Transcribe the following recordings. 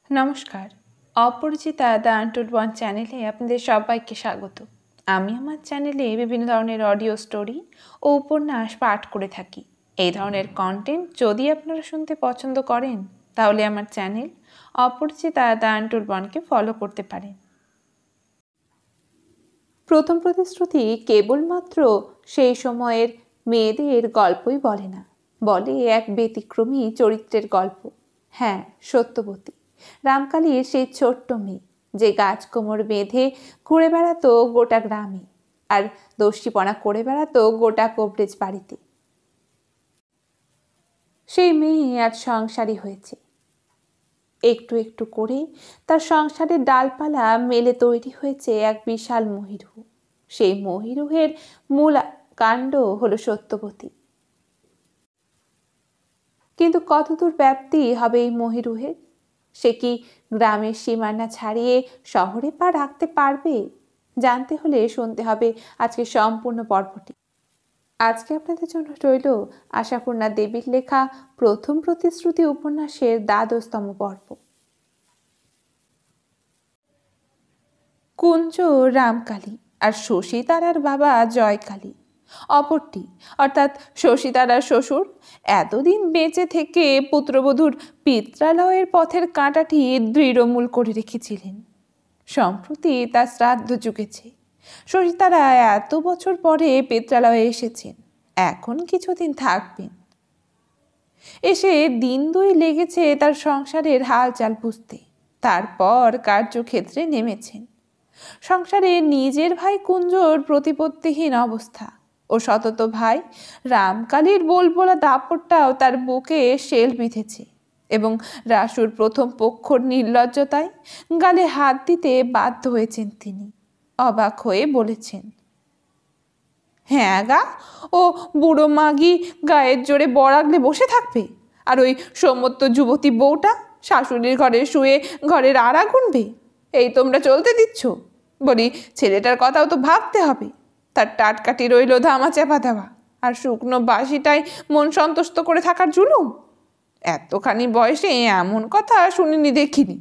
নমস্কার। Aparichita the untold one চ্যানেলে আপনাদের সবাইকে স্বাগত। আমি আমার চ্যানেলে বিভিন্ন ধরনের অডিও স্টোরি ও উপন্যাস পাঠ করে থাকি। এই ধরনের কন্টেন্ট যদি আপনারা শুনতে পছন্দ করেন তাহলে আমার চ্যানেল অপরিচিতা দ্য আনটোল্ড ওয়ানকে ফলো করতে পারেন। প্রথম প্রতিশ্রুতি কেবলমাত্র সেই সময়ের মেয়েদের গল্পই বলে না, বলে এক ব্যতিক্রমী চরিত্রের গল্প। হ্যাঁ, সত্যবতী, রামকালীর সেই ছোট্ট মেয়ে যে গাছ কোমর বেঁধে ঘুরে বেড়াতো গোটা গ্রামে আর দস্যিপনা করে বেড়াতো গোটা কবরেজ বাড়িতে। সেই মেয়ে আজ সংসারী হয়েছে। একটু একটু করে তার সংসারের ডালপালা মেলে তৈরি হয়েছে এক বিশাল মহিরুহ। সেই মহিরুহের মূল কাণ্ড হলো সত্যবতী। কিন্তু কতদূর ব্যাপ্তি হবে এই মহিরুহের? সে কি গ্রামের সীমানা ছাড়িয়ে শহরে পা রাখতে পারবে? জানতে হলে শুনতে হবে আজকে সম্পূর্ণ পর্বটি। আজকে আপনাদের জন্য রইল আশাপূর্ণা দেবীর লেখা প্রথম প্রতিশ্রুতি উপন্যাসের ১২তম পর্ব। কুঞ্জ রামকালী আর শশী তারার বাবা জয়কালী। অপরটি অর্থাৎ শশী তারার শ্বশুর এতদিন বেঁচে থেকে পুত্রবধূর পিত্রালয়ের পথের কাঁটাটি দৃঢ়মূল করে রেখেছিলেন। সম্প্রতি তার শ্রাদ্ধ চুকেছে। শশী তারা এত বছর পরে পিত্রালয়ে এসেছেন, এখন কিছুদিন থাকবেন। এসে দিন দুই লেগেছে তার সংসারের হালচাল বুঝতে, তারপর কার্যক্ষেত্রে নেমেছেন। সংসারে নিজের ভাই কুঞ্জর প্রতিপত্তিহীন অবস্থা ও সতত ভাই রামকালীর বোলবোলা দাপটটাও তার বুকে শেল বিঁধেছে এবং রাসুর প্রথম পক্ষর নির্লজ্জতায় গালে হাত দিতে বাধ্য হয়েছেন তিনি। অবাক হয়ে বলেছেন, হ্যাঁ গা, ও বুড়ো মাগি গায়ের জোরে বরাগলে বসে থাকবে, আর ওই সমস্ত যুবতী বউটা শাশুড়ির ঘরে শুয়ে ঘরের আড়া গুনবে? এই তোমরা চলতে দিচ্ছ? বলি, ছেলেটার কথাও তো ভাবতে হবে। তার টাটকাটি রইল ধামা চাপা দেওয়া, আর শুকনো বাসিটাই মন সন্তুষ্ট করে থাকার জুলুম। এতখানি বয়সে এমন কথা শুনিনি, দেখিনি।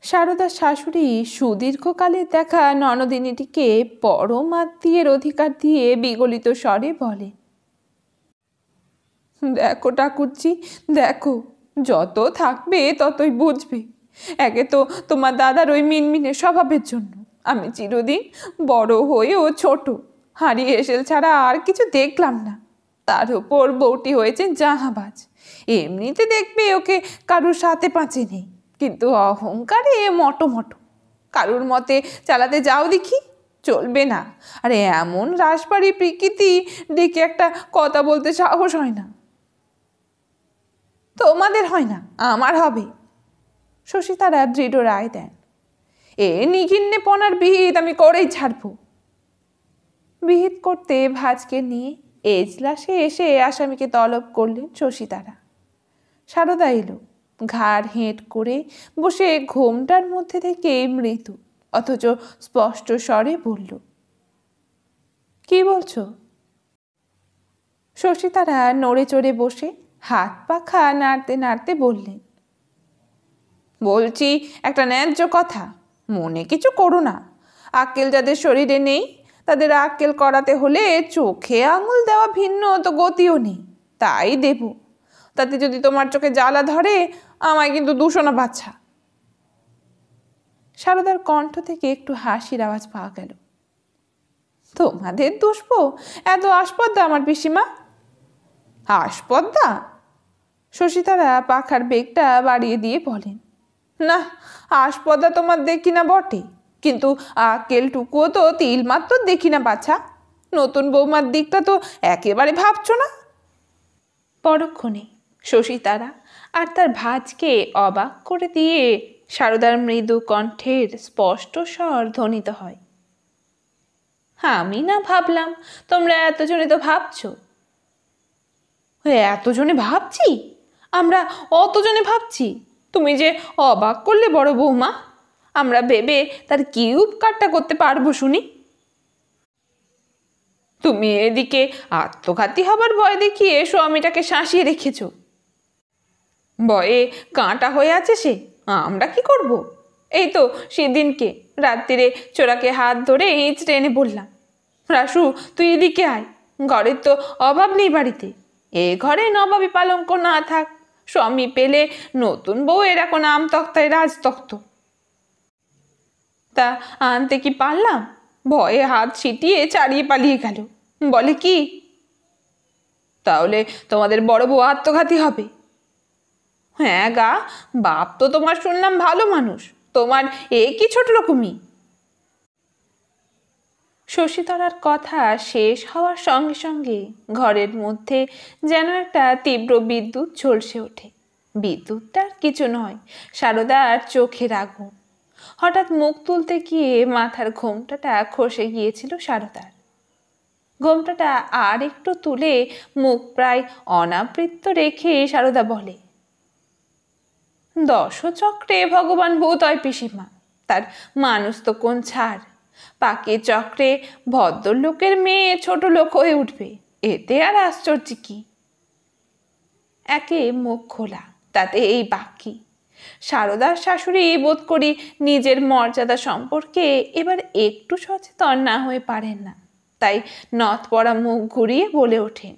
সারদার শাশুড়ি সুদীর্ঘকালে দেখা ননদিনীটিকে পরম আত্মীয়ের অধিকার দিয়ে বিগলিত স্বরে বলে, দেখো ঠাকুরজি, দেখো, যত থাকবে ততই বুঝবে। একে তো তোমার দাদার ওই মিনমিনে স্বভাবের জন্য আমি চিরদিন বড় হয়েও ছোট হারিয়ে এসেল ছাড়া আর কিছু দেখলাম না। তার উপর বউটি হয়েছে জাহাবাজ। এমনিতে দেখবে ওকে কারুর সাথে পাঁচে নেই, কিন্তু অহংকারে মটো। কারুর মতে চালাতে যাও দেখি, চলবে না। আরে এমন রাসবাড়ি প্রকৃতি ডেকে একটা কথা বলতে সাহস হয় না। তোমাদের হয় না, আমার হবে। শশী তারা দৃঢ় রায় দেন, এ নিঘিন্নে পনার বিহিত আমি করেই ছাড়ব। বিহিত করতে ভাজকে নিয়ে এজলাসে এসে আসামিকে তলব করলেন শশী তারা। সারদা এলো, ঘাড় হেঁট করে বসে ঘোমটার মধ্যে থেকে মৃদু অথচ স্পষ্ট স্বরে বলল, কি বলছো? শশী তারা নড়ে চড়ে বসে হাত পাখা নাড়তে নাড়তে বললেন, বলছি একটা ন্যায্য কথা, মনে কিছু করো না। আক্কেল যাদের শরীরে নেই তাদের আক্কেল করাতে হলে চোখে আঙুল দেওয়া ভিন্ন তো গতিও নেই, তাই দেব। তাতে যদি তোমার চোখে জ্বালা ধরে আমায় কিন্তু দূষণা বাচ্চা। সারদার কণ্ঠ থেকে একটু হাসির আওয়াজ পাওয়া গেল। তোমাদের দুষ্প এত আসপদ্দা আমার পিসিমা? আসপদ্দা? শশী তারা পাখার বেগটা বাড়িয়ে দিয়ে বলেন, না, আসপদা তোমার দেখি না বটে, কিন্তু আকেলটুকুও তো তিল মাত্র দেখি না বাছা। নতুন বৌমার দিকটা তো একেবারে ভাবছো না। পরক্ষণে শশী তারা আর তার ভাজকে অবাক করে দিয়ে সারদার মৃদু কণ্ঠের স্পষ্ট স্বর ধ্বনিত হয়, আমি না ভাবলাম, তোমরা এতজনে তো ভাবছ। এতজনে ভাবছি? আমরা অতজনে ভাবছি? তুমি যে অবাক করলে বড় বৌমা। আমরা ভেবে তার কি উপকারটা করতে পারবো শুনি? তুমি এদিকে আত্মঘাতী হবার ভয় দেখিয়ে স্বামীটাকে শাসিয়ে রেখেছ। ভয়ে কাঁটা হয়ে আছে সে। আমরা কি করব? এই তো সেদিনকে রাত্রিরে চোরাকে হাত ধরে হিঁচড়ে এনে বললাম, রাসু তুই এদিকে আয়, ঘরের তো অভাব নেই বাড়িতে, এ ঘরে নবাবী পালঙ্ক না থাক, স্বামী পেলে নতুন বউ এর এখন আম তক্তায় রাজতক্ত। তা আনতে কি পারলাম? ভয়ে হাত ছিটিয়ে চালিয়ে পালিয়ে গেল। বলে কি, তাহলে তোমাদের বড় বউ আত্মঘাতী হবে? হ্যাঁ গা, বাপ তো তোমার শুনলাম ভালো মানুষ, তোমার এ কি ছোট রকমই? শশীতলার কথা শেষ হওয়ার সঙ্গে সঙ্গে ঘরের মধ্যে যেন একটা তীব্র বিদ্যুৎ ঝলসে ওঠে। বিদ্যুৎটার কিছু নয়, সারদার চোখের আগুন। হঠাৎ মুখ তুলতে গিয়ে মাথার ঘোমটাটা খসে গিয়েছিল সারদার। ঘোমটাটা আর একটু তুলে মুখ প্রায় অনাবৃত্ত রেখে সারদা বলে, দশচক্রে ভগবান ভূত হয় পিসিমা, তার মানুষ তো কোন ছাড়। পাকে চক্রে ভদ্রলোকের মেয়ে ছোট লোক হয়ে উঠবে, এতে আর আশ্চর্য কি? একে মুখ খোলা, তাতে এই বাকি। সারদার শাশুড়ি বোধ করি নিজের মর্যাদা সম্পর্কে এবার একটু সচেতন না হয়ে পারেন না, তাই নথ পড়া মুখ ঘুরিয়ে বলে ওঠেন,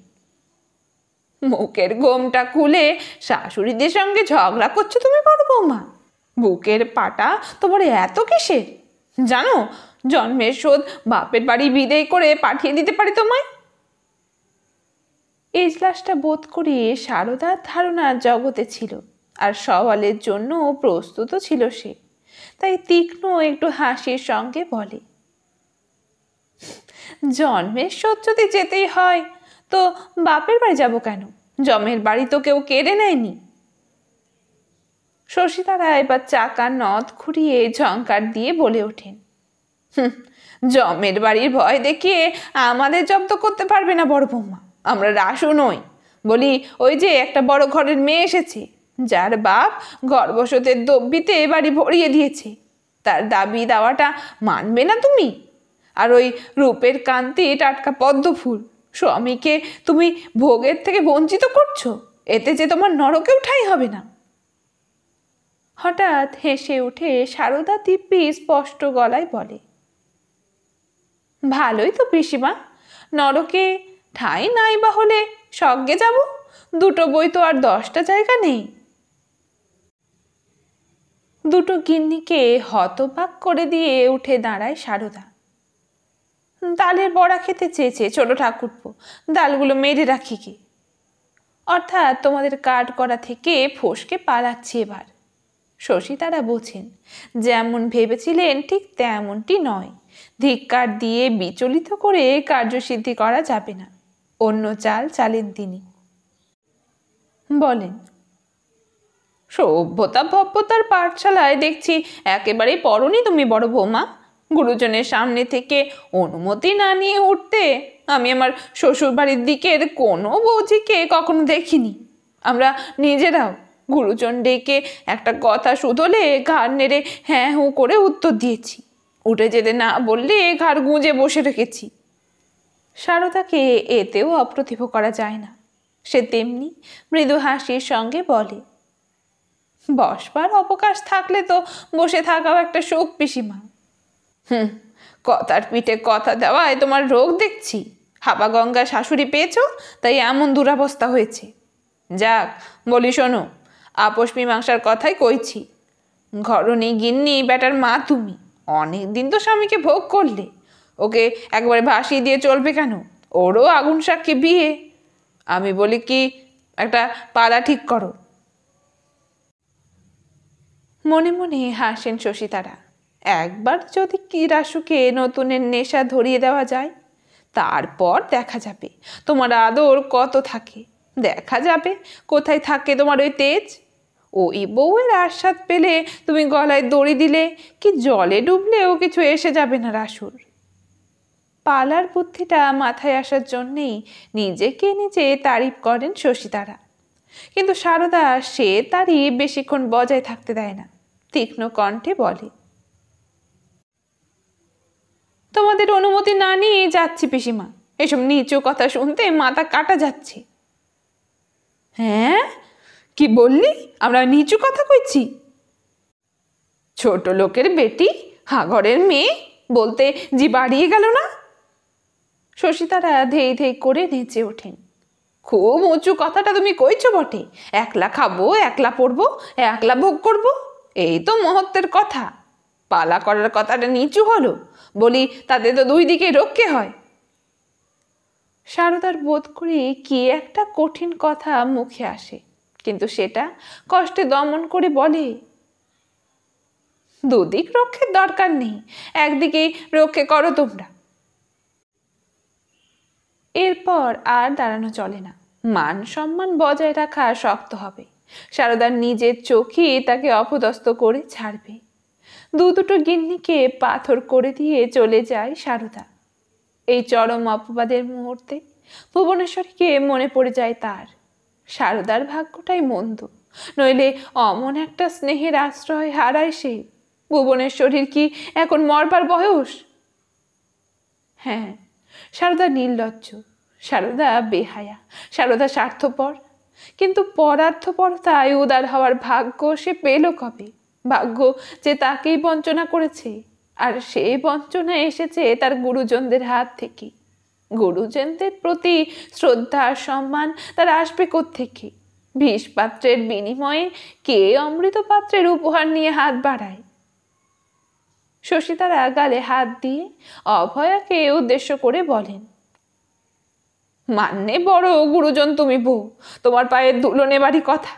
মুখের গোমটা খুলে শাশুড়িদের সঙ্গে ঝগড়া করছো তুমি বড় বৌমা? বুকের পাটা তোমার এত কিসের? জানো জন্মের শোধ বাপের বাড়ি বিদেয় করে পাঠিয়ে দিতে পারি তোমায়। এজলাসটা বোধ করি সারদার ধারণা জগতে ছিল, আর সওয়ালের জন্য প্রস্তুত ছিল সে, তাই তীক্ষ্ণ একটু হাসির সঙ্গে বলে, জন্মের শোধ যদি যেতেই হয় তো বাপের বাড়ি যাব কেন? জমের বাড়ি তো কেউ কেড়ে নেয়নি। শশীতারা এবার চাকার নথ ঘুরিয়ে ঝংকার দিয়ে বলে ওঠেন, জমের বাড়ির ভয় দেখিয়ে আমাদের জব্দ করতে পারবে না বড় বৌমা। আমরা রাসু নই বলি, ওই যে একটা বড় ঘরের মেয়ে এসেছে, যার বাপ গর্ভসতের দব্বিতে বাড়ি ভরিয়ে দিয়েছে, তার দাবি দাওয়াটা মানবে না তুমি? আর ওই রূপের কান্তি টাটকা পদ্ম ফুল স্বামীকে তুমি ভোগের থেকে বঞ্চিত করছো, এতে যে তোমার নরকেও ঠাঁই হবে না। হঠাৎ হেসে উঠে সারদা দিব্যি স্পষ্ট গলায় বলে, ভালোই তো পিসিমা, নরকে ঠাঁই নাই বা হলে স্বর্গে যাব, দুটো বই তো আর 10টা জায়গা নেই। দুটো গিন্নিকে হতবাক করে দিয়ে উঠে দাঁড়ায় সারদা। ডালের বড়া খেতে চেয়েছে ছোট ঠাকুরপো, ডালগুলো মেরে রাখি কি? অর্থাৎ তোমাদের কাঠ করা থেকে ফসকে পালাচ্ছি এবার। শশী তারা বোঝেন, যেমন ভেবেছিলেন ঠিক তেমনটি নয়। ধিক্কার দিয়ে বিচলিত করে কার্যসিদ্ধি করা যাবে না, অন্য চাল চালেন তিনি। বলেন, সভ্যতা ভব্যতার পাঠশালায় দেখছি একেবারেই পড়নি তুমি বড় বৌমা। গুরুজনের সামনে থেকে অনুমতি না নিয়ে উঠতে আমি আমার শ্বশুর বাড়ির দিকের কোনো বৌঝিকে কখনো দেখিনি। আমরা নিজেরাও গুরুজন ডেকে একটা কথা শুধলে ঘাড় নেড়ে হ্যাঁ হুঁ করে উত্তর দিয়েছি, উঠে যেতে না বললে ঘাড় গুঁজে বসে রেখেছি। সারদাকে এতেও অপ্রতিভ করা যায় না। সে তেমনি মৃদু হাসির সঙ্গে বলে, বসবার অবকাশ থাকলে তো বসে থাকাও একটা শোক পিসিমা। কথার পিঠে কথা দেওয়ায় তোমার রোগ দেখছি। হাবা গঙ্গা শাশুড়ি পেয়েছ, তাই এমন দুরাবস্থা হয়েছে। যাক বলি শোনো, আপোষ মীমাংসার কথাই কইছি। ঘরণী গিন্নি বেটার মা তুমি, অনেক দিন তো স্বামীকে ভোগ করলে, ওকে একবারে ভাসিয়ে দিয়ে চলবে কেন? ওরও আগুন সাক্ষী বিয়ে। আমি বলি কি, একটা পালা ঠিক করো। মনে মনে হাসেন শশীতারা। একবার যদি কি রাসুকে নতুনের নেশা ধরিয়ে দেওয়া যায়, তারপর দেখা যাবে তোমার আদর কত থাকে, দেখা যাবে কোথায় থাকে তোমার ওই তেজ। ওই বউয়ের আস্বাদ পেলে তুমি গলায় দড়ি দিলে কি জলে ডুবলেও কিছু এসে যাবে না রাসুর। পালার বুদ্ধিটা মাথায় আসার জন্যেই নিজেকে নিজে তারিফ করেন শশীতারা, কিন্তু সারদা সে তারিফ বেশিক্ষণ বজায় থাকতে দেয় না। তীক্ষ্ণ কণ্ঠে বলে, তোমাদের অনুমতি না নিয়ে যাচ্ছি পিসিমা, এসব নিচু কথা শুনতে মাথা কাটা যাচ্ছে। হ্যাঁ, কি বললি? আমরা নিচু কথা কইছি? ছোট লোকের বেটি, হাঘরের মেয়ে বলতে জি বাড়িয়ে গেল না? শশীতারা ধেই ধেই করে নেচে ওঠেন। খুব উঁচু কথাটা তুমি কইছো বটে। একলা খাবো, একলা পড়বো, একলা ভোগ করব, এই তো মহত্বের কথা। পালা করার কথাটা নিচু হলো বলি, তাতে তো দুই দিকে রক্ষে হয়। সারদার বোধ করি কি একটা কঠিন কথা মুখে আসে, কিন্তু সেটা কষ্টে দমন করে বলে, দুদিক রক্ষের দরকার নেই, একদিকেই রক্ষে করো তোমরা। এরপর আর দাঁড়ানো চলে না, মান সম্মান বজায় রাখা শক্ত হবে। সারদার নিজের চোখই তাকে অপদস্থ করে ছাড়বে। দুটো গিন্নিকে পাথর করে দিয়ে চলে যায় সারদা। এই চরম অপবাদের মুহূর্তে ভুবনেশ্বরীকে মনে পড়ে যায় তার। সারদার ভাগ্যটাই মন্দ, নইলে অমন একটা স্নেহের আশ্রয় হারায় সে। ভুবনেশ্বরীর কি এখন মরবার বয়স? হ্যাঁ, সারদা নির্লজ্জ, সারদা বেহায়া, সারদা স্বার্থপর। কিন্তু পরার্থপরতায় উদার হওয়ার ভাগ্য সে পেল কবে? ভাগ্য যে তাকেই বঞ্চনা করেছে, আর সে বঞ্চনা এসেছে তার গুরুজনদের হাত থেকে। গুরুজনদের প্রতি শ্রদ্ধা সম্মান তার আসবে কোত্থেকে? বিষ পাত্রের বিনিময়ে কে অমৃত পাত্রের উপহার নিয়ে হাত বাড়ায়? শশীতারা গালে হাত দিয়ে অভয়াকে উদ্দেশ্য করে বলেন, মান্যে বড় গুরুজন তুমি বউ, তোমার পায়ের ধুলো নেবারই কথা।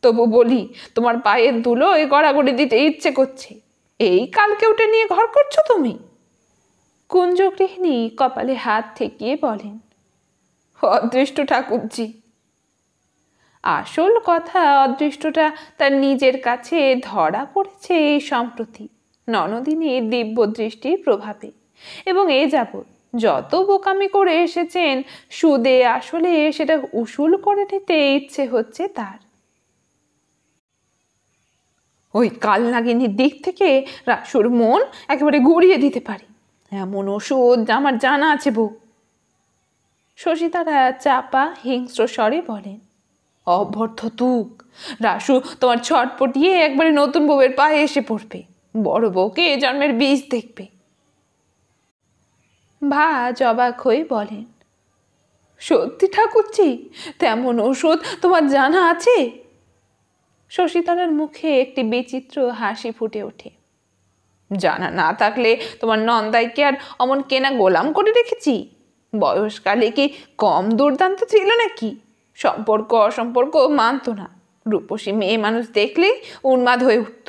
তবু বলি, তোমার পায়ের ধুলো এই গড়াগড়ি দিতে ইচ্ছে করছে। এই কালকে উঠে নিয়ে ঘর করছো তুমি? কুঞ্জগৃহিণী কপালে হাত ঠেকিয়ে বলেন, অদৃষ্ট ঠাকুরজি। আসল কথা, অদৃষ্টটা তার নিজের কাছে ধরা পড়েছে এই সম্প্রতি ননদিনীর দিব্য দৃষ্টির প্রভাবে, এবং এ যাবৎ যত বোকামি করে এসেছেন, সুদে আসলে সেটা উসুল করে নিতে ইচ্ছে হচ্ছে তার। ওই কাল নাগিনীর দিক থেকে রাসুর মন একেবারে ঘুরিয়ে দিতে পারি, এমন ওষুধ আমার জানা আছে বউ। শশীতারা চাপা হিংস্র স্বরে বলেন, অভ্যর্থ তুক, রাসু তোমার ছটপটিয়ে একবারে নতুন বউয়ের পায়ে এসে পড়বে, বড় বউকে এ জন্মের বীজ দেখবে। ভাজ অবাক হয়ে বলেন, সত্যি ঠাকুরজি, তেমন ওষুধ তোমার জানা আছে? শশীতলার মুখে একটি বিচিত্র হাসি ফুটে ওঠে। জানা না থাকলে তোমার নন্দাইকে আর অমন কেনা গোলাম করে রেখেছি? বয়সকালে কি কম দুর্দান্ত ছিল নাকি? সম্পর্ক অসম্পর্ক মানত না, রূপসী মেয়ে মানুষ দেখলে উন্মাদ হয়ে উঠত।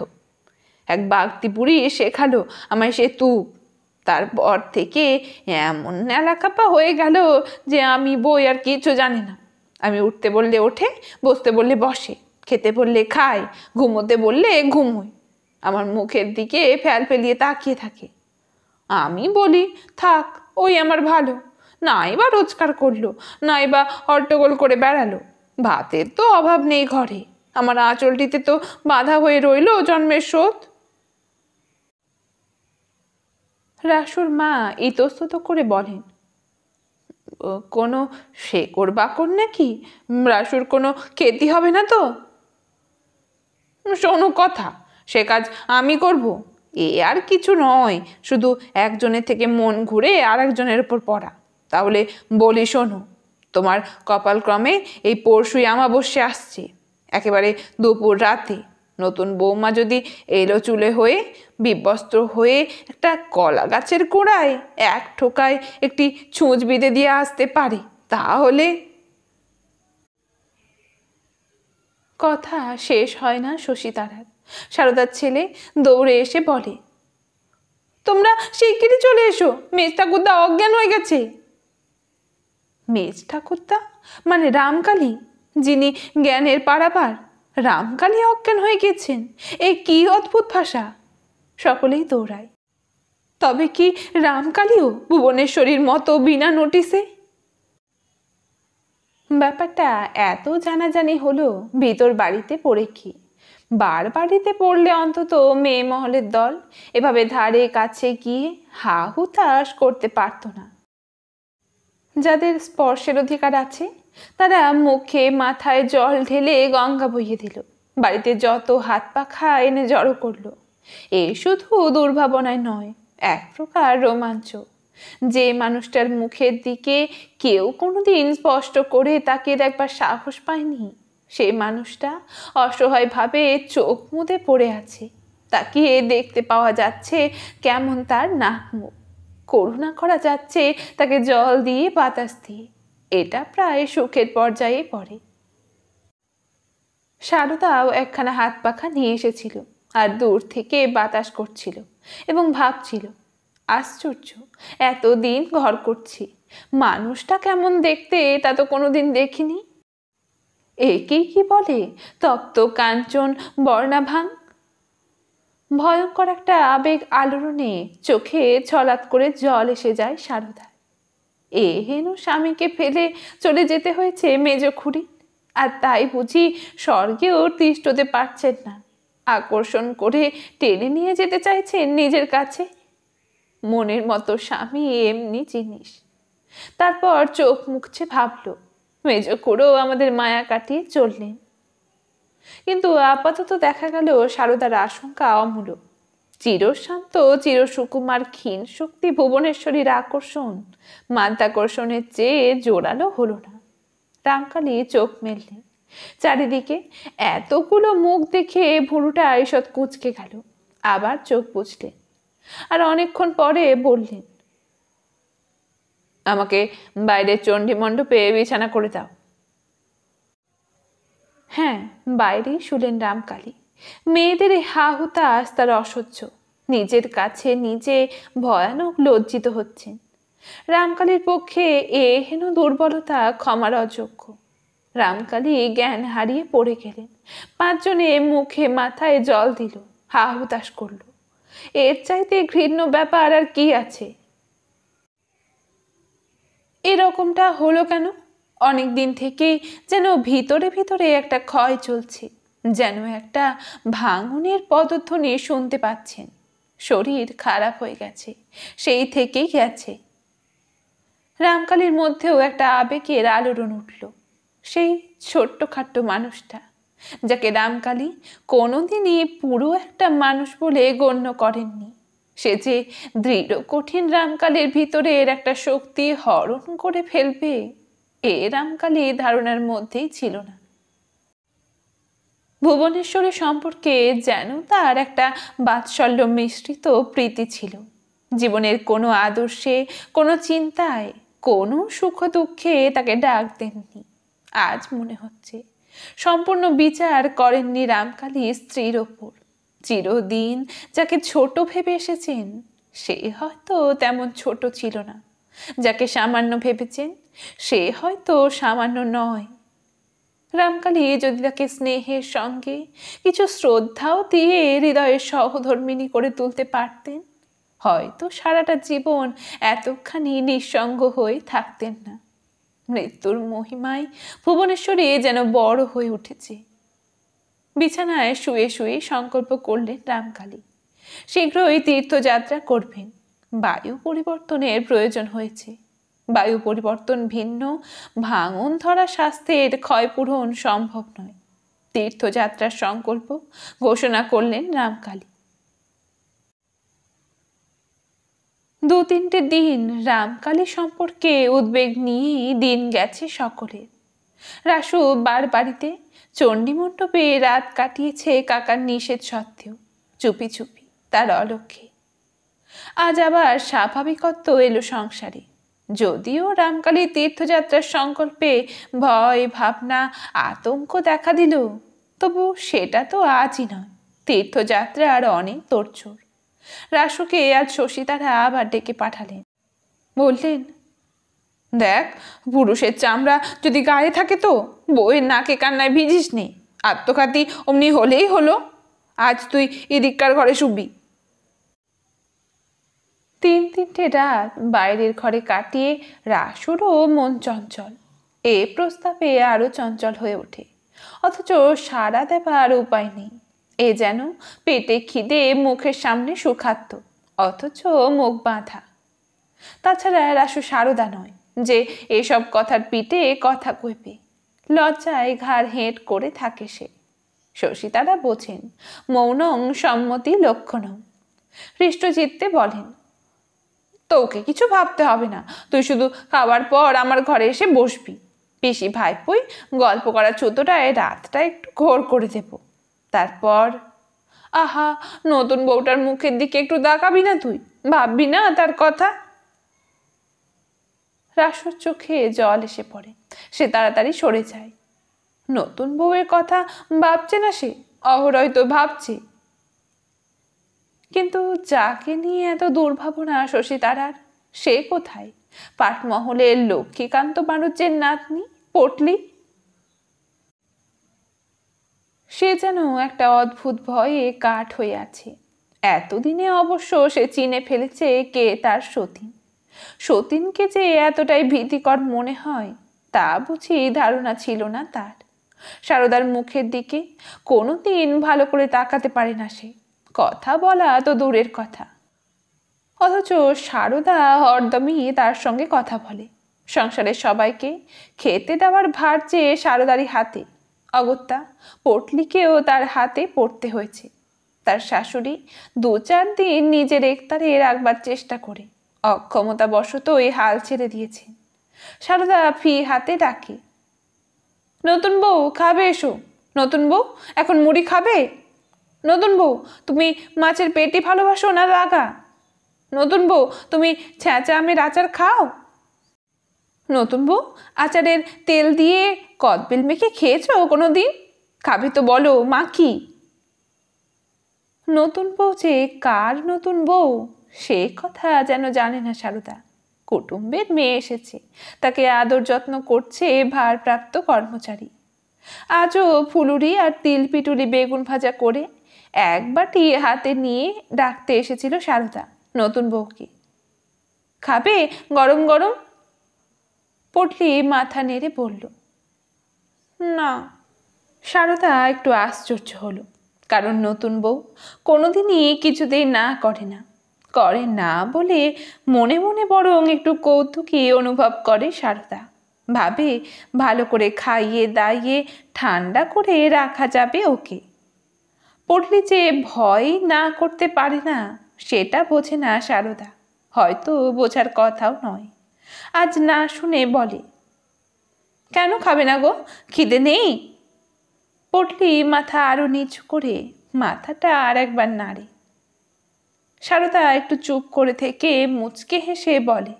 এক বাগদি বুড়ি শেখালো আমায় সে তুক। তারপর থেকে এমন নেলাকাপা হয়ে গেল যে আমি বই আর কিছু জানি না। আমি উঠতে বললে ওঠে, বসতে বললে বসে, খেতে বললে খায়, ঘুমোতে বললে ঘুমোয়, আমার মুখের দিকে ফেল ফেলিয়ে তাকিয়ে থাকে। আমি বলি থাক, ওই আমার ভালো, নাই বা রোজগার করলো, নাই বা হট্টগোল করে বেড়ালো, ভাতের তো অভাব নেই ঘরে, আমার আঁচলটিতে তো বাধা হয়ে রইল জন্মের শোধ। রাসুর মা ইতস্তত করে বলেন, কোনো শেকড় বাকড় নাকি? রাসুর কোনো ক্ষতি হবে না তো? শোনো কথা, সে কাজ আমি করব, এ আর কিছু নয়, শুধু একজনের থেকে মন ঘুরে আর একজনের উপর পড়া। তাহলে বলি শোনো, তোমার কপালক্রমে এই পরশুই অমাবস্যা আসছে, একেবারে দুপুর রাতে নতুন বৌমা যদি এলো চুলে হয়ে বিবস্ত্র হয়ে একটা কলা গাছের গোড়ায় এক ঠোকায় একটি ছুঁচ বিঁধে দিয়ে আসতে পারে, তাহলে। কথা শেষ হয় না শশীতারার। সারদার ছেলে দৌড়ে এসে বলে, তোমরা শিগগিরই চলে এসো, মেজ ঠাকুরদা অজ্ঞান হয়ে গেছে। মেজ ঠাকুরদা মানে রামকালী, যিনি জ্ঞানের পারাবার, রামকালী অজ্ঞান হয়ে গেছেন? এ কি অদ্ভুত ভাষা! সকলেই দৌড়ায়। তবে কি রামকালীও ভুবনেশ্বরীর মতো বিনা নোটিসে? ব্যাপারটা এত জানাজানি হলো ভিতর বাড়িতে পড়ে কি, বার বাড়িতে পড়লে অন্তত মেয়ে মহলের দল এভাবে ধারে কাছে গিয়ে হা হুতাশ করতে পারত না। যাদের স্পর্শের অধিকার আছে তারা মুখে মাথায় জল ঢেলে গঙ্গা বইয়ে দিল, বাড়িতে যত হাত পাখা এনে জড়ো করলো। এ শুধু দুর্ভাবনায় নয়, এক প্রকার রোমাঞ্চ। যে মানুষটার মুখের দিকে কেউ কোনোদিন স্পষ্ট করে তাকিয়ে দেখবার সাহস পায়নি, সেই মানুষটা অসহায়ভাবে চোখ মুদে পড়ে আছে। তাকিয়ে দেখতে পাওয়া যাচ্ছে কেমন তার নাক মুখ, করুণা করা যাচ্ছে তাকে জল দিয়ে বাতাস দিয়ে। এটা প্রায় সুখের পর্যায়ে পড়ে। সারদাও একখানা হাত পাখা নিয়ে এসেছিল আর দূর থেকে বাতাস করছিল এবং ভাবছিল, আশ্চর্য, এতদিন ঘর করছি, মানুষটা কেমন দেখতে তা তো কোনোদিন দেখিনি। একেই কি বলে তপ্ত কাঞ্চন বর্ণাভাং। ভয়ঙ্কর একটা আবেগ আলোড়নে চোখে ছলাৎ করে জল এসে যায় সারদার। হেন স্বামীকে ফেলে চলে যেতে হয়েছে মেজ খুড়ি, আর তাই বুঝি স্বর্গেও তিষ্ঠতে পারছেন না, আকর্ষণ করে টেনে নিয়ে যেতে চাইছেন নিজের কাছে। মনের মতো স্বামী এমনি জিনিস। তারপর চোখ মুখছে ভাবল, মেজ খুড়ো আমাদের মায়া কাটিয়ে চললেন। কিন্তু আপাতত দেখা গেল সারদার আশঙ্কা অমূলক। চিরশান্ত চিরসুকুমার ক্ষীণ শক্তি ভুবনেশ্বরীর আকর্ষণ মাধ্যাকর্ষণের চেয়ে জোরালো হলো না। রামকালী চোখ মেললেন। চারিদিকে এতগুলো মুখ দেখে ভুরুটা ঈষৎ কুঁচকে গেল। আবার চোখ বুঝলেন আর অনেকক্ষণ পরে বললেন, আমাকে বাইরের চণ্ডী মণ্ডপে বিছানা করে দাও। হ্যাঁ, বাইরেই শুলেন রামকালী। মেয়েদের হা হুতাশ তার অসহ্য। নিজের কাছে নিজে ভয়ানক লজ্জিত হচ্ছেন। রামকালীর পক্ষে হেন দুর্বলতা ক্ষমার অযোগ্য। রামকালী জ্ঞান হারিয়ে পড়ে গেলেন। পাঁচজনে মুখে মাথায় জল দিল, হা হুতাশ করল। এর চাইতে ঘৃণ্য ব্যাপার আর কি আছে? এরকমটা হলো কেন? অনেক দিন থেকেই যেন ভিতরে ভিতরে একটা ক্ষয় চলছে, যেন একটা ভাঙনের পদধ্বনি শুনতে পাচ্ছেন। শরীর খারাপ হয়ে গেছে, সেই থেকেই গেছে। রামকালীর মধ্যেও একটা আবেগের আলোড়ন উঠল। সেই ছোট্টখাট্ট মানুষটা, যাকে রামকালী কোনোদিনই পুরো একটা মানুষ বলে গণ্য করেননি, সে যে দৃঢ় কঠিন রামকালীর ভিতরের একটা শক্তি হরণ করে ফেলবে, এ রামকালী ধারণার মধ্যেই ছিল না। ভুবনেশ্বরী সম্পর্কে যেন তার একটা বাৎসল্য মিশ্রিত প্রীতি ছিল। জীবনের কোনো আদর্শে, কোনো চিন্তায়, কোনো সুখ দুঃখে তাকে ডাক দেননি। আজ মনে হচ্ছে সম্পূর্ণ বিচার করেননি রামকালী স্ত্রীর ওপর। চিরদিন যাকে ছোট ভেবে এসেছেন, সে হয়তো তেমন ছোট ছিল না। যাকে সামান্য ভেবেছেন, সে হয়তো সামান্য নয়। রামকালী যদি তাকে স্নেহের সঙ্গে কিছু শ্রদ্ধাও দিয়ে হৃদয়ের সহধর্মিণী করে তুলতে পারতেন, হয়তো সারাটা জীবন এতখানি নিঃসঙ্গ হয়ে থাকতেন না। মৃত্যুর মহিমায় ভুবনেশ্বরী যেন বড় হয়ে উঠেছে। বিছানায় শুয়ে শুয়ে সংকল্প করলেন রামকালী, শীঘ্রই তীর্থযাত্রা করবেন। বায়ু পরিবর্তনের প্রয়োজন হয়েছে। বায়ু পরিবর্তন ভিন্ন, ভাঙন ধরা স্বাস্থ্যের ক্ষয়পূরণ সম্ভব নয়। তীর্থযাত্রার সংকল্প ঘোষণা করলেন রামকালী। 2-3টে দিন রামকালী সম্পর্কে উদ্বেগ নিয়েই দিন গেছে সকলের। রাসু বাড়িতে চণ্ডী মণ্ডপে রাত কাটিয়েছে কাকার নিষেধ সত্ত্বেও, চুপি চুপি, তার অলক্ষ্যে। আজ আবার স্বাভাবিকত্ব এলো সংসারে। যদিও রামকালী তীর্থযাত্রার সংকল্পে ভয়, ভাবনা, আতঙ্ক দেখা দিল, তবু সেটা তো আজই নয়। তীর্থযাত্রার অনেক তোড়জোড়। রাসুকে আজ শশীতারা আবার ডেকে পাঠালেন। বললেন, দেখ, পুরুষের চামড়া যদি গায়ে থাকে তো বউয়ের নাকে কান্নায় ভিজিস নে। আত্মঘাতী অমনি হলেই হলো। আজ তুই এদিককার ঘরে শুবি। 3-3টে রাত বাইরের ঘরে কাটিয়ে রাসুরও মন চঞ্চল। এ প্রস্তাবে আরো চঞ্চল হয়ে ওঠে, অথচ সাড়া দেবার উপায় নেই। এ যেন পেটে খিদে, মুখের সামনে সুখাদ্য, অথচ মুখ বাঁধা। তাছাড়া রাসু সারদা নয়, যে এসব কথার পিঠে কথা কইবে। লজ্জায় ঘাড় হেঁট করে থাকে সে। শশীতারা বোঝেন মৌনং সম্মতি লক্ষণং। হৃষ্টচিত্তে বলেন, তোকে কিছু ভাবতে হবে না, তুই শুধু খাবার পর আমার ঘরে এসে বসবি। পিসি ভাইপোই গল্প করা চোদ্দটায় রাতটা একটু ঘোর করে দেব। তারপর আহা, নতুন বউটার মুখের দিকে একটু তাকাবি না? তুই ভাববি না তার কথা? রাসুর চোখে জল এসে পড়ে। সে তাড়াতাড়ি সরে যায়। নতুন বউয়ের কথা ভাবছে না সে? অহরই তো ভাবছে। কিন্তু যাকে নিয়ে এত দুর্ভাবনা শশীতারার, সে কোথায়? পাটমহলের লক্ষ্মীকান্ত বাণুজ্যের নাতনি পটলি। সে যেন একটা অদ্ভুত ভয়ে কাঠ হয়ে আছে। এতদিনে অবশ্য সে চিনে ফেলেছে কে তার সতীন। সতীনকে যে এতটাই ভীতিকর মনে হয় তা বুঝি ধারণা ছিল না তার। সারদার মুখের দিকে কোনোদিন ভালো করে তাকাতে পারে না সে, কথা বলা তো দূরের কথা। অথচ সারদা হরদমই তার সঙ্গে কথা বলে। সংসারের সবাইকে খেতে দেওয়ার ভার চেয়ে সারদারই হাতে। অগত্যা পটলিকেও তার হাতে পড়তে হয়েছে। তার শাশুড়ি 2-4 দিন নিজের একতারে রাখবার চেষ্টা করে অক্ষমতাবশত এই হাল ছেড়ে দিয়েছে। সারদা ফি হাতে ডাকে, নতুন বউ খাবে এসো। নতুন বউ এখন মুড়ি খাবে? নতুন বউ তুমি মাছের পেটি ভালোবাসো না লাগা? নতুন বউ তুমি ছেঁচা আমের আচার খাও? নতুন বউ আচারের তেল দিয়ে কদবেল মেখে খেয়েছো কোনো দিন? খাবে তো বলো মাখি। নতুন বউ যে কার নতুন বউ সে কথা যেন জানে না সারদা। কুটুম্বের মেয়ে এসেছে, তাকে আদর যত্ন করছে ভারপ্রাপ্ত কর্মচারী। আজও ফুলুরি আর তিল পিটুলি বেগুন ভাজা করে এক বাটি হাতে নিয়ে ডাকতে এসেছিল সারদা নতুন বউকে। খাবে গরম গরম? পটলি মাথা নেড়ে বলল, না। সারদা একটু আশ্চর্য হলো, কারণ নতুন বউ কোনোদিনই কিছুতেই না করে না। করে না বলে মনে মনে বরং একটু কৌতুকী অনুভব করে সারদা। ভাবে ভালো করে খাইয়ে দাইয়ে ঠান্ডা করে রাখা যাবে ওকে। পটলি যে ভয় না করতে পারে না সেটা বোঝে না সারদা, হয়তো বোঝার কথাও নয়। আজ না শুনে বলে, কেন খাবে না গো, খিদে নেই? পটলি মাথা আরো নিচু করে মাথাটা আর একবার নাড়ে। সারদা একটু চুপ করে থেকে মুচকে হেসে বলে,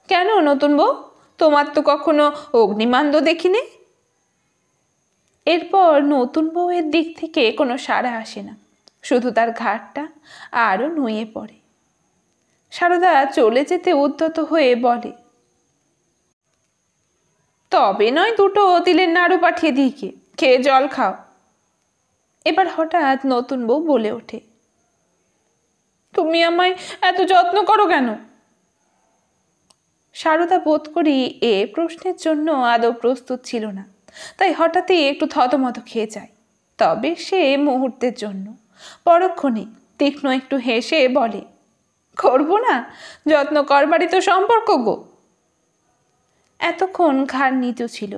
কেন নতুন বউ, তোমার তো কখনো অগ্নিমান্দ দেখিনি। এরপর নতুন বউয়ের দিক থেকে কোনো সাড়া আসে না, শুধু তার ঘাড়টা আরো নুয়ে পড়ে। সারদা চলে যেতে উদ্যত হয়ে বলে, তবে নয় 2টো তিলের নাড়ু পাঠিয়ে দিই, খেয়ে জল খাও। এবার হঠাৎ নতুন বউ বলে ওঠে, তুমি আমায় এত যত্ন করো কেন? সারদা বোধ করি এ প্রশ্নের জন্য আদৌ প্রস্তুত ছিল না, তাই হঠাৎই একটু থতমত খেয়ে যায়। তবে সে মুহূর্তের জন্য, পরক্ষণে তীক্ষ্ণ একটু হেসে বলে, করবো না? যত্ন করবারই তো সম্পর্ক গো। এতক্ষণ ঘাড় নিচু ছিল,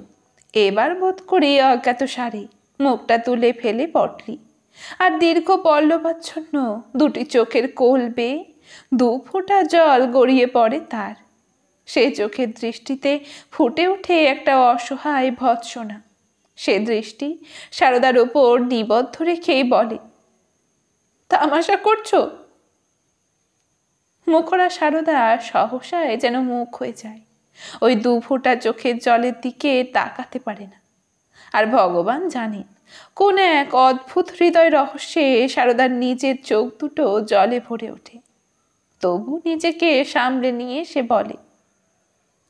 এবার বোধ করি অজ্ঞাত সারে মুখটা তুলে ফেলে পটলি। আর দীর্ঘ পল্লবাচ্ছন্ন 2টি চোখের কোল বেয়ে 2 ফোঁটা জল গড়িয়ে পড়ে তার। সে চোখের দৃষ্টিতে ফুটে ওঠে একটা অসহায় ভৎসনা। সে দৃষ্টি সারদার ওপর নিবদ্ধ রেখেই বলে, তামাশা করছো? মুখরা সারদা সহসায় যেন মুখ হয়ে যায়, ওই 2 ফোঁটা চোখের জলের দিকে তাকাতে পারে না। আর ভগবান জানেন কোন এক অদ্ভুত হৃদয় রহস্যে সারদার নিজের চোখ দুটো জলে ভরে ওঠে। তবু নিজেকে সামলে নিয়ে সে বলে,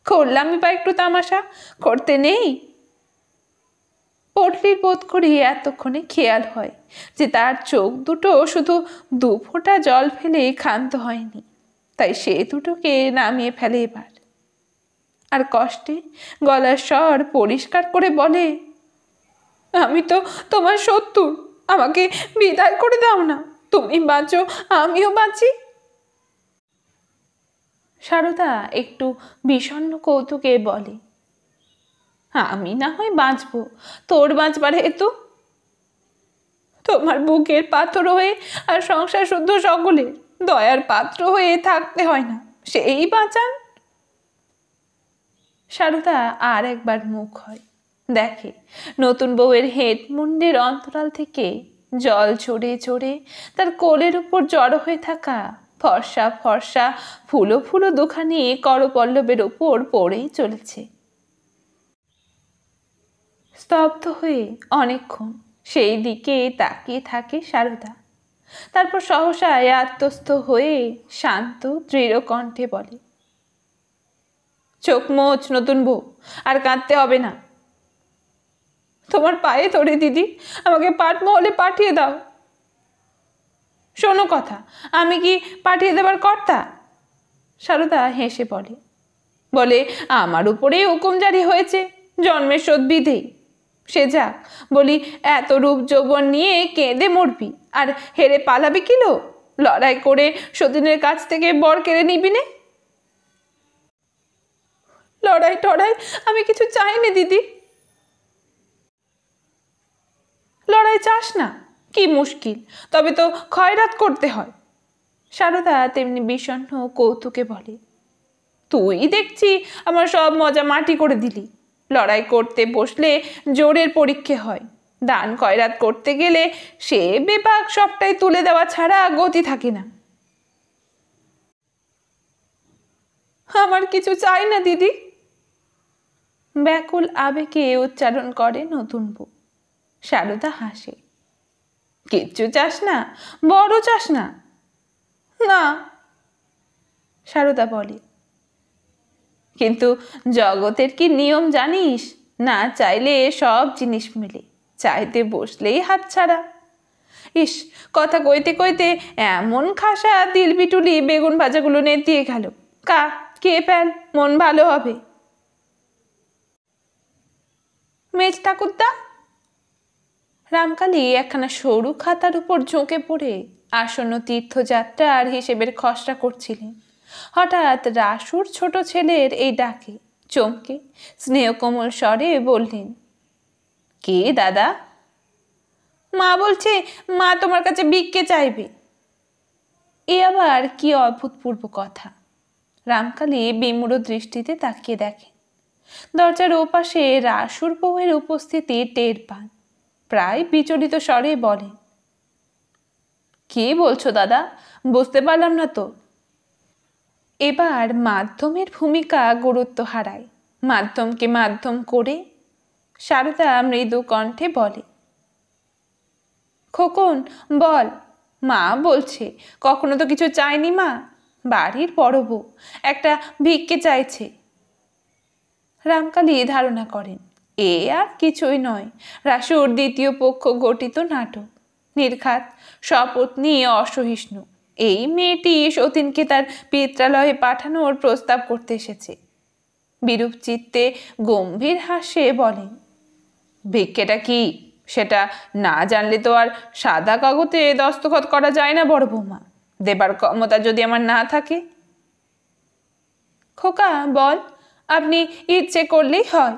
করলামই বা একটু তামাশা, করতে নেই? পটলির বোধ করি এতক্ষণে খেয়াল হয় যে তার চোখ দুটো শুধু 2 ফোঁটা জল ফেলে ক্ষান্ত হয়নি, তাই সে দুটোকে নামিয়ে ফেলে এবার। আর কষ্টে গলার স্বর পরিষ্কার করে বলে, আমি তো তোমার শত্রু, আমাকে বিদায় করে দাও না। তুমি বাঁচো, আমিও বাঁচি। সারদা একটু বিষণ্ণ কৌতুকে বলে, আমি না হয় বাঁচব, তোর বাঁচবার হেতু? তোমার বুকের পাথর হয়ে আর সংসার শুদ্ধ সকলের দয়ার পাত্র হয়ে থাকতে হয় না, সেই বাঁচান। সারদা আর একবার মুখ হয়, দেখে নতুন বউয়ের হেড মুন্ডের অন্তরাল থেকে জল ছড়ে ছড়ে তার কোলের উপর জড়ো হয়ে থাকা ফর্সা ফর্সা ফুলো ফুলো দুখানি করপল্লবের উপর পড়েই চলেছে। স্তব্ধ হয়ে অনেকক্ষণ সেই দিকে তাকিয়ে থাকে সারদা। তারপর সহসা আত্মস্থ হয়ে শান্ত দৃঢ় কণ্ঠে বলে, চোখ মোচ নতুন বউ, আর কাঁদতে হবে না। তোমার পায়ে ধরে দিদি, আমাকে পাটমহলে পাঠিয়ে দাও। শোনো কথা, আমি কি পাঠিয়ে দেবার কর্তা? সারদা হেসে বলে, আমার উপরেই হুকুম জারি হয়েছে, জন্মের শোধ বিধেই। সে যাক, বলি এত রূপ যৌবন নিয়ে কেঁদে মরবি আর হেরে পালাবি কিলো? লড়াই করে সতীনের কাছ থেকে বর কেড়ে নিবি নে? লড়াই টড়াই আমি কিছু চাই না দিদি। লড়াই চাস না? কি মুশকিল, তবে তো খয়রাত করতে হয়। সারদা তেমনি বিষণ্ণ কৌতুকে বলে, তুই দেখছি আমার সব মজা মাটি করে দিলি। লড়াই করতে বসলে জোরের পরীক্ষা হয়, দান খয়রাত করতে গেলে সে বিভাগ সবটাই তুলে দেওয়া ছাড়া গতি থাকে না। আমার কিছু চাই না দিদি, ব্যাকুল আবেগে উচ্চারণ করে নতুন বউ। সারদা হাসে, কিচ্ছু চাস না? বড় চাস না? না। সারদা বলে, কিন্তু জগতের কি নিয়ম জানিস? না চাইলে সব জিনিস মেলে, চাইতে বসলেই হাত ছাড়া। ইস, কথা কইতে কইতে এমন খাসা তিল বিটুলি বেগুন ভাজাগুলো নেতিয়ে গেল। কে ফেল, মন ভালো হবে। মেজ ঠাকুরদা। রামকালী একখানা সরু খাতার উপর ঝুঁকে পড়ে আসন্ন তীর্থযাত্রার হিসেবের খসড়া করছিলেন। হঠাৎ রাসুর ছোট ছেলের এই ডাকে চমকে স্নেহকোমল স্বরে বললেন, কে দাদা? মা বলছে, মা তোমার কাছে ভিক্ষে চাইবে। এ আবার কি অভূতপূর্ব কথা! রামকালী বিমূঢ় দৃষ্টিতে তাকিয়ে দেখেন। দরজার ওপাশে রাসুর বউয়ের উপস্থিতি টের পান। প্রায় বিচলিত স্বরে বলেন, কি বলছো দাদা? বুঝতে পারলাম না তো। এবার মাধ্যমের ভূমিকা গুরুত্ব হারায়। মাধ্যমকে মাধ্যম করে সারদা মৃদু কণ্ঠে বলে, খোকন বল, মা বলছে কখনো তো কিছু চায়নি মা, বাড়ির বড় বউ একটা ভিক্ষে চাইছে। রামকালী ধারণা করেন এ আর কিছুই নয়, রাসুর দ্বিতীয় পক্ষ গঠিত নাটক। নির্ঘাত সপত্নী অসহিষ্ণু এই মেয়েটি সতীনকে তার পিত্রালয়ে পাঠানোর প্রস্তাব করতে এসেছে। বিরূপ চিত্তে গম্ভীর হাসে বলেন, ভিক্ষেটা কি সেটা না জানলে তো আর সাদা কাগজে দস্তখত করা যায় না বড় বৌমা, দেবার ক্ষমতা যদি আমার না থাকে। খোকা বল, আপনি ইচ্ছে করলেই হয়।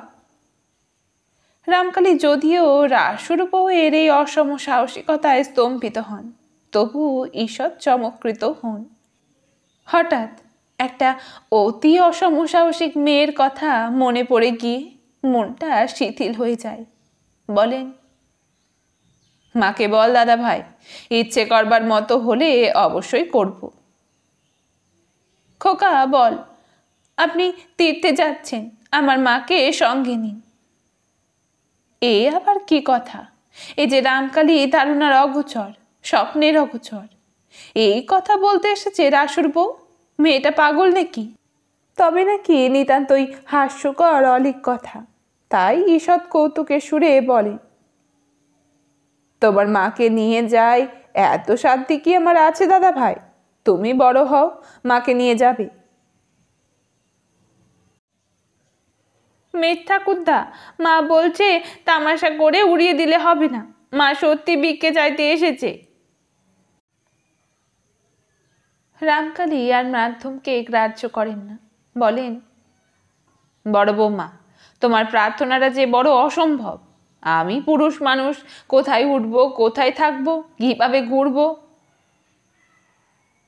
রামকালী যদিও রাসুর বউয়ের এই অসম সাহসিকতায় স্তম্ভিত হন, তবু ঈষৎ চমৎকৃত হন। হঠাৎ একটা অতি অসম সাহসিক মেয়ের কথা মনে পড়ে গিয়ে মনটা শিথিল হয়ে যায়। বলেন, মাকে বল দাদা ভাই, ইচ্ছে করবার মতো হলে অবশ্যই করব। খোকা বল, আপনি তীর্থে যাচ্ছেন, আমার মাকে সঙ্গে নিন। এ আবার কি কথা? এই যে রামকালী ধারণার অগোচর, স্বপ্নের অগোচর, এই কথা বলতে এসেছে রাসুর বউ? মেয়েটা পাগল নাকি? তবে নাকি নিতান্তই হাস্যকর অলিক কথা। তাই ঈষৎ কৌতুকের সুরে বলে, তোমার মাকে নিয়ে যাই এত সাধ্য কি আমার আছে দাদা ভাই? তুমি বড় হও, মাকে নিয়ে যাবে। মেজ ঠাকুরদা, মা বলছে তামাশা করে উড়িয়ে দিলে হবে না, মা সত্যি ভিক্ষে চাইতে এসেছে। রামকালী আর মাধ্যমকে গ্রাহ্য করেন না, বলেন, বড় বৌমা, তোমার প্রার্থনাটা যে বড় অসম্ভব। আমি পুরুষ মানুষ, কোথায় উঠবো, কোথায় থাকবো, কিভাবে ঘুরবো?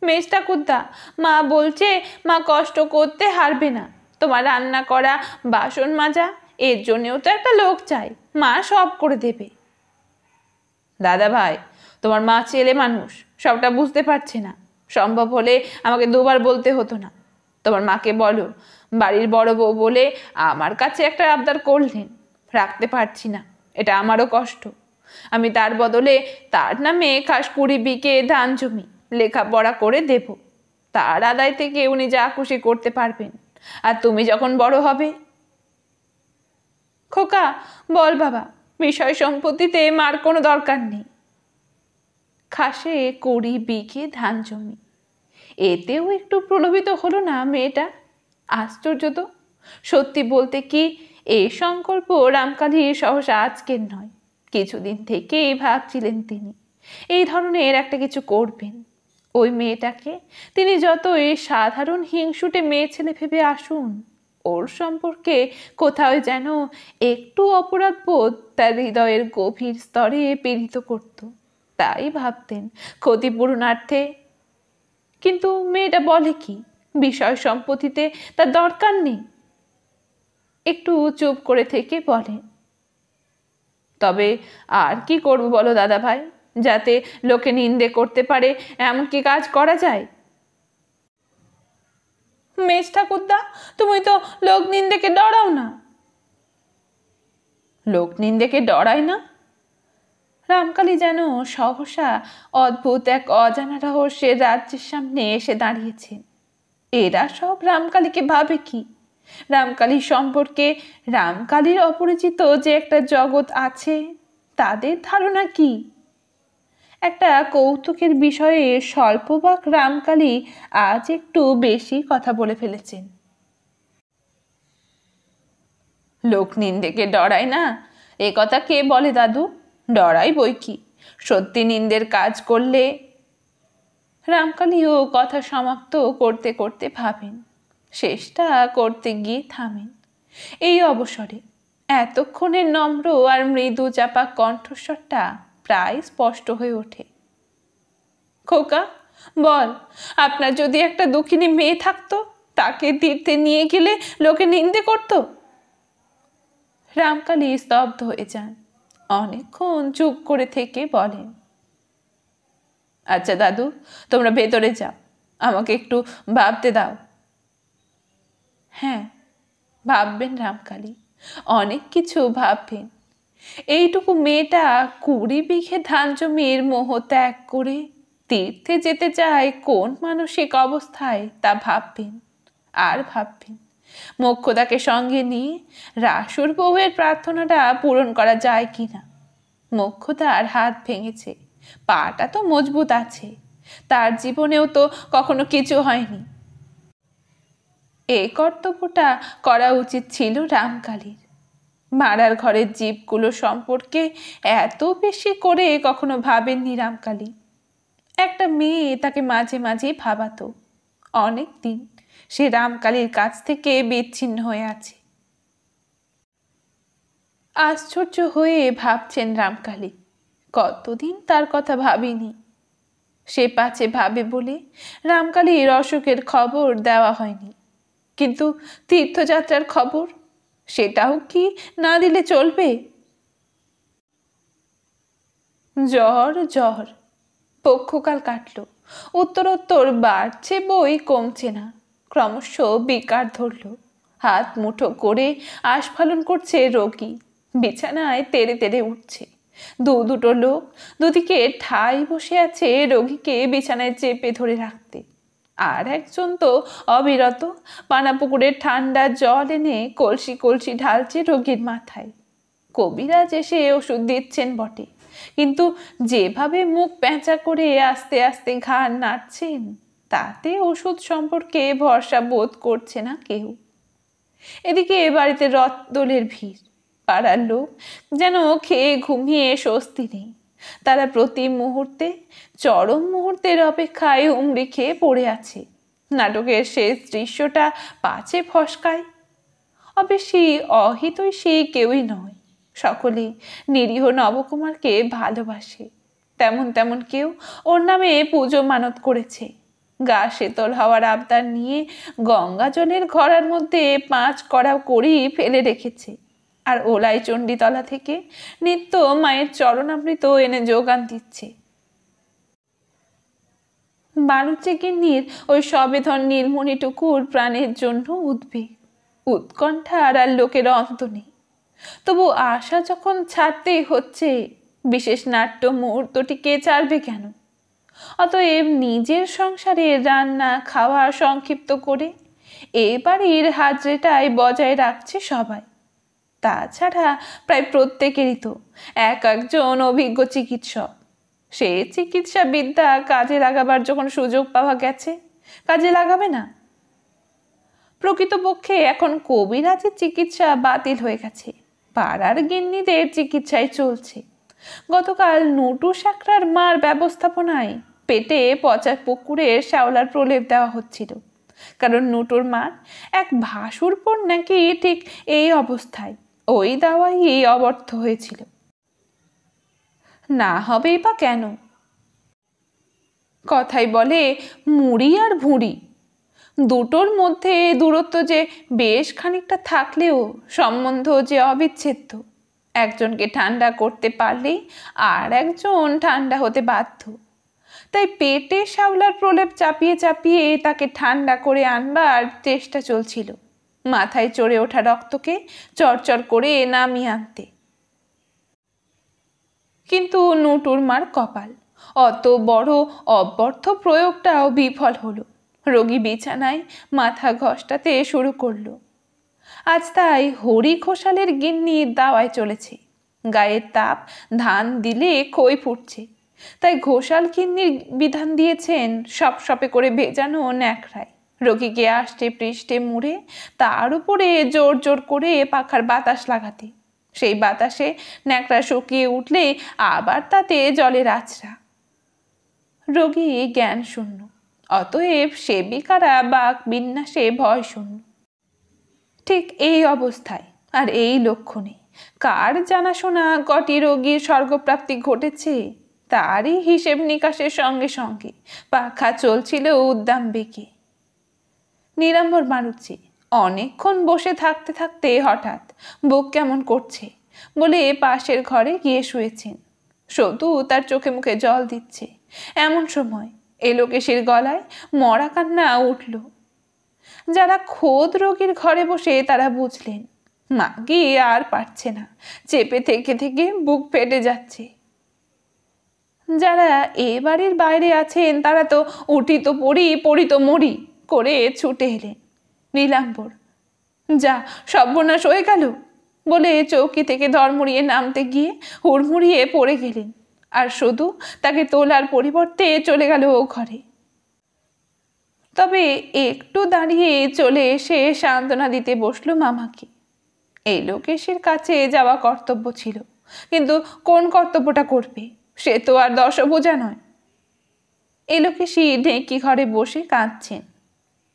মেজ ঠাকুরদা, মা বলছে মা কষ্ট করতে হারবে না। তোমার রান্না করা, বাসন মাজা, এর জন্যেও তো একটা লোক চাই, মা সব করে দেবে। দাদা ভাই, তোমার মা ছেলে মানুষ, সবটা বুঝতে পারছে না। সম্ভব হলে আমাকে দুবার বলতে হতো না। তোমার মাকে বলো, বাড়ির বড় বউ বলে আমার কাছে একটা আবদার করলেন, রাখতে পারছি না, এটা আমারও কষ্ট। আমি তার বদলে তার নামে খাস 20 বিঘে ধান জমি লেখাপড়া করে দেব। তার আদায় থেকে উনি যা খুশি করতে পারবেন। আর তুমি যখন বড় হবে। খোকা, বল বাবা, বিষয় সম্পত্তিতে মার কোনো দরকার নেই। খাসে 20 বিঘে ধান জমি, এতেও একটু প্রলোভিত হলো না মেয়েটা? আশ্চর্য তো। সত্যি বলতে কি, এই সংকল্প রামকালীর সহসা আজকের নয়, কিছুদিন থেকেই ভাবছিলেন তিনি এই ধরনের একটা কিছু করবেন। ওই মেয়েটাকে তিনি যতই সাধারণ হিংসুটে মেয়ে ছেলে ভেবে আসুন, ওর সম্পর্কে কোথাও যেন একটু অপরাধ বোধ তার হৃদয়ের গভীর স্তরে পীড়িত করত। তাই ভাবতেন ক্ষতিপূরণার্থে। কিন্তু মেয়েটা বলে কি, বিষয় সম্পত্তিতে তার দরকার নেই। একটু চুপ করে থেকে বলে, তবে আর কি করবো বলো দাদা ভাই, যাতে লোকে নিন্দে করতে পারে এমন কি কাজ করা যায়? মেজ ঠাকুরদা, তুমি তো লোক নিন্দেকে ডরাও না। লোক নিন্দেকে ডরায় না? রামকালী যেন সহসা অদ্ভুত এক অজানা রহস্যের রাজ্যের সামনে এসে দাঁড়িয়েছেন। এরা সব রামকালীকে ভাবে কি? রামকালীর সম্পর্কে, রামকালীর অপরিচিত যে একটা জগৎ আছে, তাদের ধারণা কি? একটা কৌতুকের বিষয়ে স্বল্পবাক রামকালী আজ একটু বেশি কথা বলে ফেলেছেন। লোক নিন্দেকে ডরায় না, এ কথা কে বলে দাদু? ডরাই বই কি, সত্যি নিন্দের কাজ করলে। রামকালীও কথা সমাপ্ত করতে করতে ভাবেন, শেষটা করতে গিয়ে থামেন। এই অবসরে এতক্ষণের নম্র আর মৃদু চাপা কণ্ঠস্বরটা প্রায় স্পষ্ট হয়ে ওঠে। খোকা, বল, আপনার যদি একটা দুঃখিনী মেয়ে থাকতো, তাকে তীর্থে নিয়ে গেলে লোকে নিন্দে করত? রামকালী স্তব্ধ হয়ে যান, অনেকক্ষণ চুপ করে থেকে বলেন, আচ্ছা দাদু, তোমরা ভেতরে যাও, আমাকে একটু ভাবতে দাও। হ্যাঁ, ভাববেন রামকালী, অনেক কিছু ভাববেন। এইটুকু মেয়েটা 20 বিঘে ধান জমির মোহ ত্যাগ করে তীর্থে যেতে চায় কোন মানসিক অবস্থায়, তা ভাববেন। আর ভাববেন মোক্ষদাকে সঙ্গে নিয়ে রাসুর বউয়ের প্রার্থনাটা পূরণ করা যায় কিনা। মোক্ষদার হাত ভেঙেছে, পাটা তো মজবুত আছে, তার জীবনেও তো কখনো কিছু হয়নি। এই কর্তব্যটা করা উচিত ছিল রামকালীর। মারার ঘরের জীবগুলো সম্পর্কে এত বেশি করে কখনো ভাবেননি রামকালী। একটা মেয়ে তাকে মাঝে মাঝে ভাবাতো। অনেক দিন সে রামকালীর কাছ থেকে বিচ্ছিন্ন হয়ে আছে। আশ্চর্য হয়ে ভাবছেন রামকালী, কতদিন তার কথা ভাবিনি। সে পাছে ভাবে বলে রামকালীর অসুখের খবর দেওয়া হয়নি, কিন্তু তীর্থযাত্রার খবর, সেটাও কি না দিলে চলবে? জ্বর জ্বর, পক্ষকাল কাটল, উত্তরোত্তর বাড়ছে বই কমছে না, ক্রমশ বিকার ধরল। হাত মুঠো করে আস্ফালন করছে রোগী, বিছানায় তেড়ে তেড়ে উঠছে। দুটো লোক দুদিকে ঠাই বসে আছে রোগীকে বিছানায় চেপে ধরে রাখতে। আর একজন তো অবিরত পানাপুকুরের ঠান্ডা জল এনে কলসি কলসি ঢালছে রোগীর মাথায়। কবিরাজ এসে ওষুধ দিচ্ছেন বটে, কিন্তু যেভাবে মুখ প্যাঁচা করে আস্তে আস্তে ঘাড় নাড়ছেন, তাতে ওষুধ সম্পর্কে ভরসা বোধ করছে না কেউ। এদিকে বাড়িতে রথদোলের ভিড়, পাড়ার লোক যেন খেয়ে ঘুমিয়ে স্বস্তি নেই। তারা প্রতি মুহূর্তে চরম মুহূর্তের অপেক্ষায় হুমড়ি খেয়ে পড়ে আছে। নাটকের শেষ দৃশ্যটা পাছে ফসকায়। অবশ্যই অহিতৈষী কেউই নয়, সকলেই নিরীহ নবকুমারকে ভালোবাসে। তেমন তেমন কেউ ওর নামে পুজো মানত করেছে। গা শীতল হওয়ার আবদার নিয়ে গঙ্গা জলের ঘড়ার মধ্যে 5 কড়া কড়ি ফেলে রেখেছে, আর ওলাই চণ্ডীতলা থেকে নিত্য মায়ের চরণামৃত এনে যোগান দিচ্ছে। বাড়ুজ্যে গিন্নির ওই সবেধন নীলমণিটুকুর প্রাণের জন্য উদ্বেগ, উৎকণ্ঠার আর লোকের অন্ত নেই। তবু আশা যখন ছাড়তেই হচ্ছে, বিশেষ নাট্য মুহূর্তটিকে ছাড়বে কেন? অতএব নিজের সংসারে রান্না খাওয়া সংক্ষিপ্ত করে এ বাড়ির হাজরেটাই বজায় রাখছে সবাই। তাছাড়া প্রায় প্রত্যেকেরই তো একজন অভিজ্ঞ চিকিৎসক। সে চিকিৎসা বিদ্যা কাজে লাগাবার যখন সুযোগ পাওয়া গেছে, কাজে লাগাবে না? প্রকৃতপক্ষে এখন কবিরাজের চিকিৎসা বাতিল হয়ে গেছে, পাড়ার গিন্নিদের চিকিৎসায় চলছে। গতকাল নুটু সাকরার মার ব্যবস্থাপনায় পেটে পচা পুকুরের শ্যাওলার প্রলেপ দেওয়া হচ্ছিল, কারণ নুটুর মার এক ভাসুর পর নাকি ঠিক এই অবস্থায় ওই দাওয়াই অবর্থ হয়েছিল। না হবেই বা কেন? কথাই বলে মুড়ি আর ভুঁড়ি, দুটোর মধ্যে দূরত্ব যে বেশ খানিকটা থাকলেও সম্বন্ধ যে অবিচ্ছেদ্য। একজনকে ঠান্ডা করতে পারলেই আর একজন ঠান্ডা হতে বাধ্য। তাই পেটে শ্যাওলার প্রলেপ চাপিয়ে চাপিয়ে তাকে ঠান্ডা করে আনবার চেষ্টা চলছিল, মাথায় চড়ে ওঠা রক্তকে চরচর করে নামিয়ে আনতে। কিন্তু নুটুর মার কপাল, অত বড় অব্যর্থ প্রয়োগটাও বিফল হলো। রোগী বিছানায় মাথা ঘষটাতে শুরু করলো। আজ তাই হরি ঘোষালের গিন্নির দাওয়ায় চলেছে। গায়ের তাপ ধান দিলে খই ফুটছে, তাই ঘোষাল গিন্নির বিধান দিয়েছেন সপ সপে করে ভেজানো ন্যাকড়ায় রোগীকে আষ্টে পৃষ্ঠে মুড়ে তার উপরে জোর জোর করে পাখার বাতাস লাগাতে। সেই বাতাসে ন্যাকড়া শুকিয়ে উঠলে আবার তাতে জলের আছড়া। রোগী জ্ঞান শূন্য, অতএব সেবিকারা বাক বিন্যাসে ভয় শূন্য। ঠিক এই অবস্থায় আর এই লক্ষণে কার জানাশোনা কটি রোগীর স্বর্গপ্রাপ্তি ঘটেছে তারই হিসেব নিকাশের সঙ্গে সঙ্গে পাখা চলছিল উদ্দাম বেগে। নীলাম্বর বাড়ুজ্যে অনেকক্ষণ বসে থাকতে থাকতে হঠাৎ বুক কেমন করছে বলে পাশের ঘরে গিয়ে শুয়েছেন। সতু তার চোখে মুখে জল দিচ্ছে। এমন সময় এলোকেশীর গলায় মরা কান্না উঠল। যারা খোদ রোগীর ঘরে বসে তারা বুঝলেন মাগি আর পারছে না, চেপে থেকে থেকে বুক ফেটে যাচ্ছে। যারা এ বাড়ির বাইরে আছেন তারা তো উঠি তো পড়ি, পড়ি তো মরি করে ছুটে এলেন। নীলাম্বর, যা সর্বনাশ হয়ে গেল বলে চৌকি থেকে ধর্মড়িয়ে নামতে গিয়ে হুড়মুড়িয়ে পড়ে গেলেন, আর শুধু তাকে তোলার পরিবর্তে চলে গেল ও ঘরে। তবে একটু দাঁড়িয়ে চলে এসে সান্ত্বনা দিতে বসল মামাকে। এই লোকেশের কাছে যাওয়া কর্তব্য ছিল, কিন্তু কোন কর্তব্যটা করবে সে তো আর দশভুজা নয়। এলোকেশী ঢেঁকি ঘরে বসে কাঁদছেন।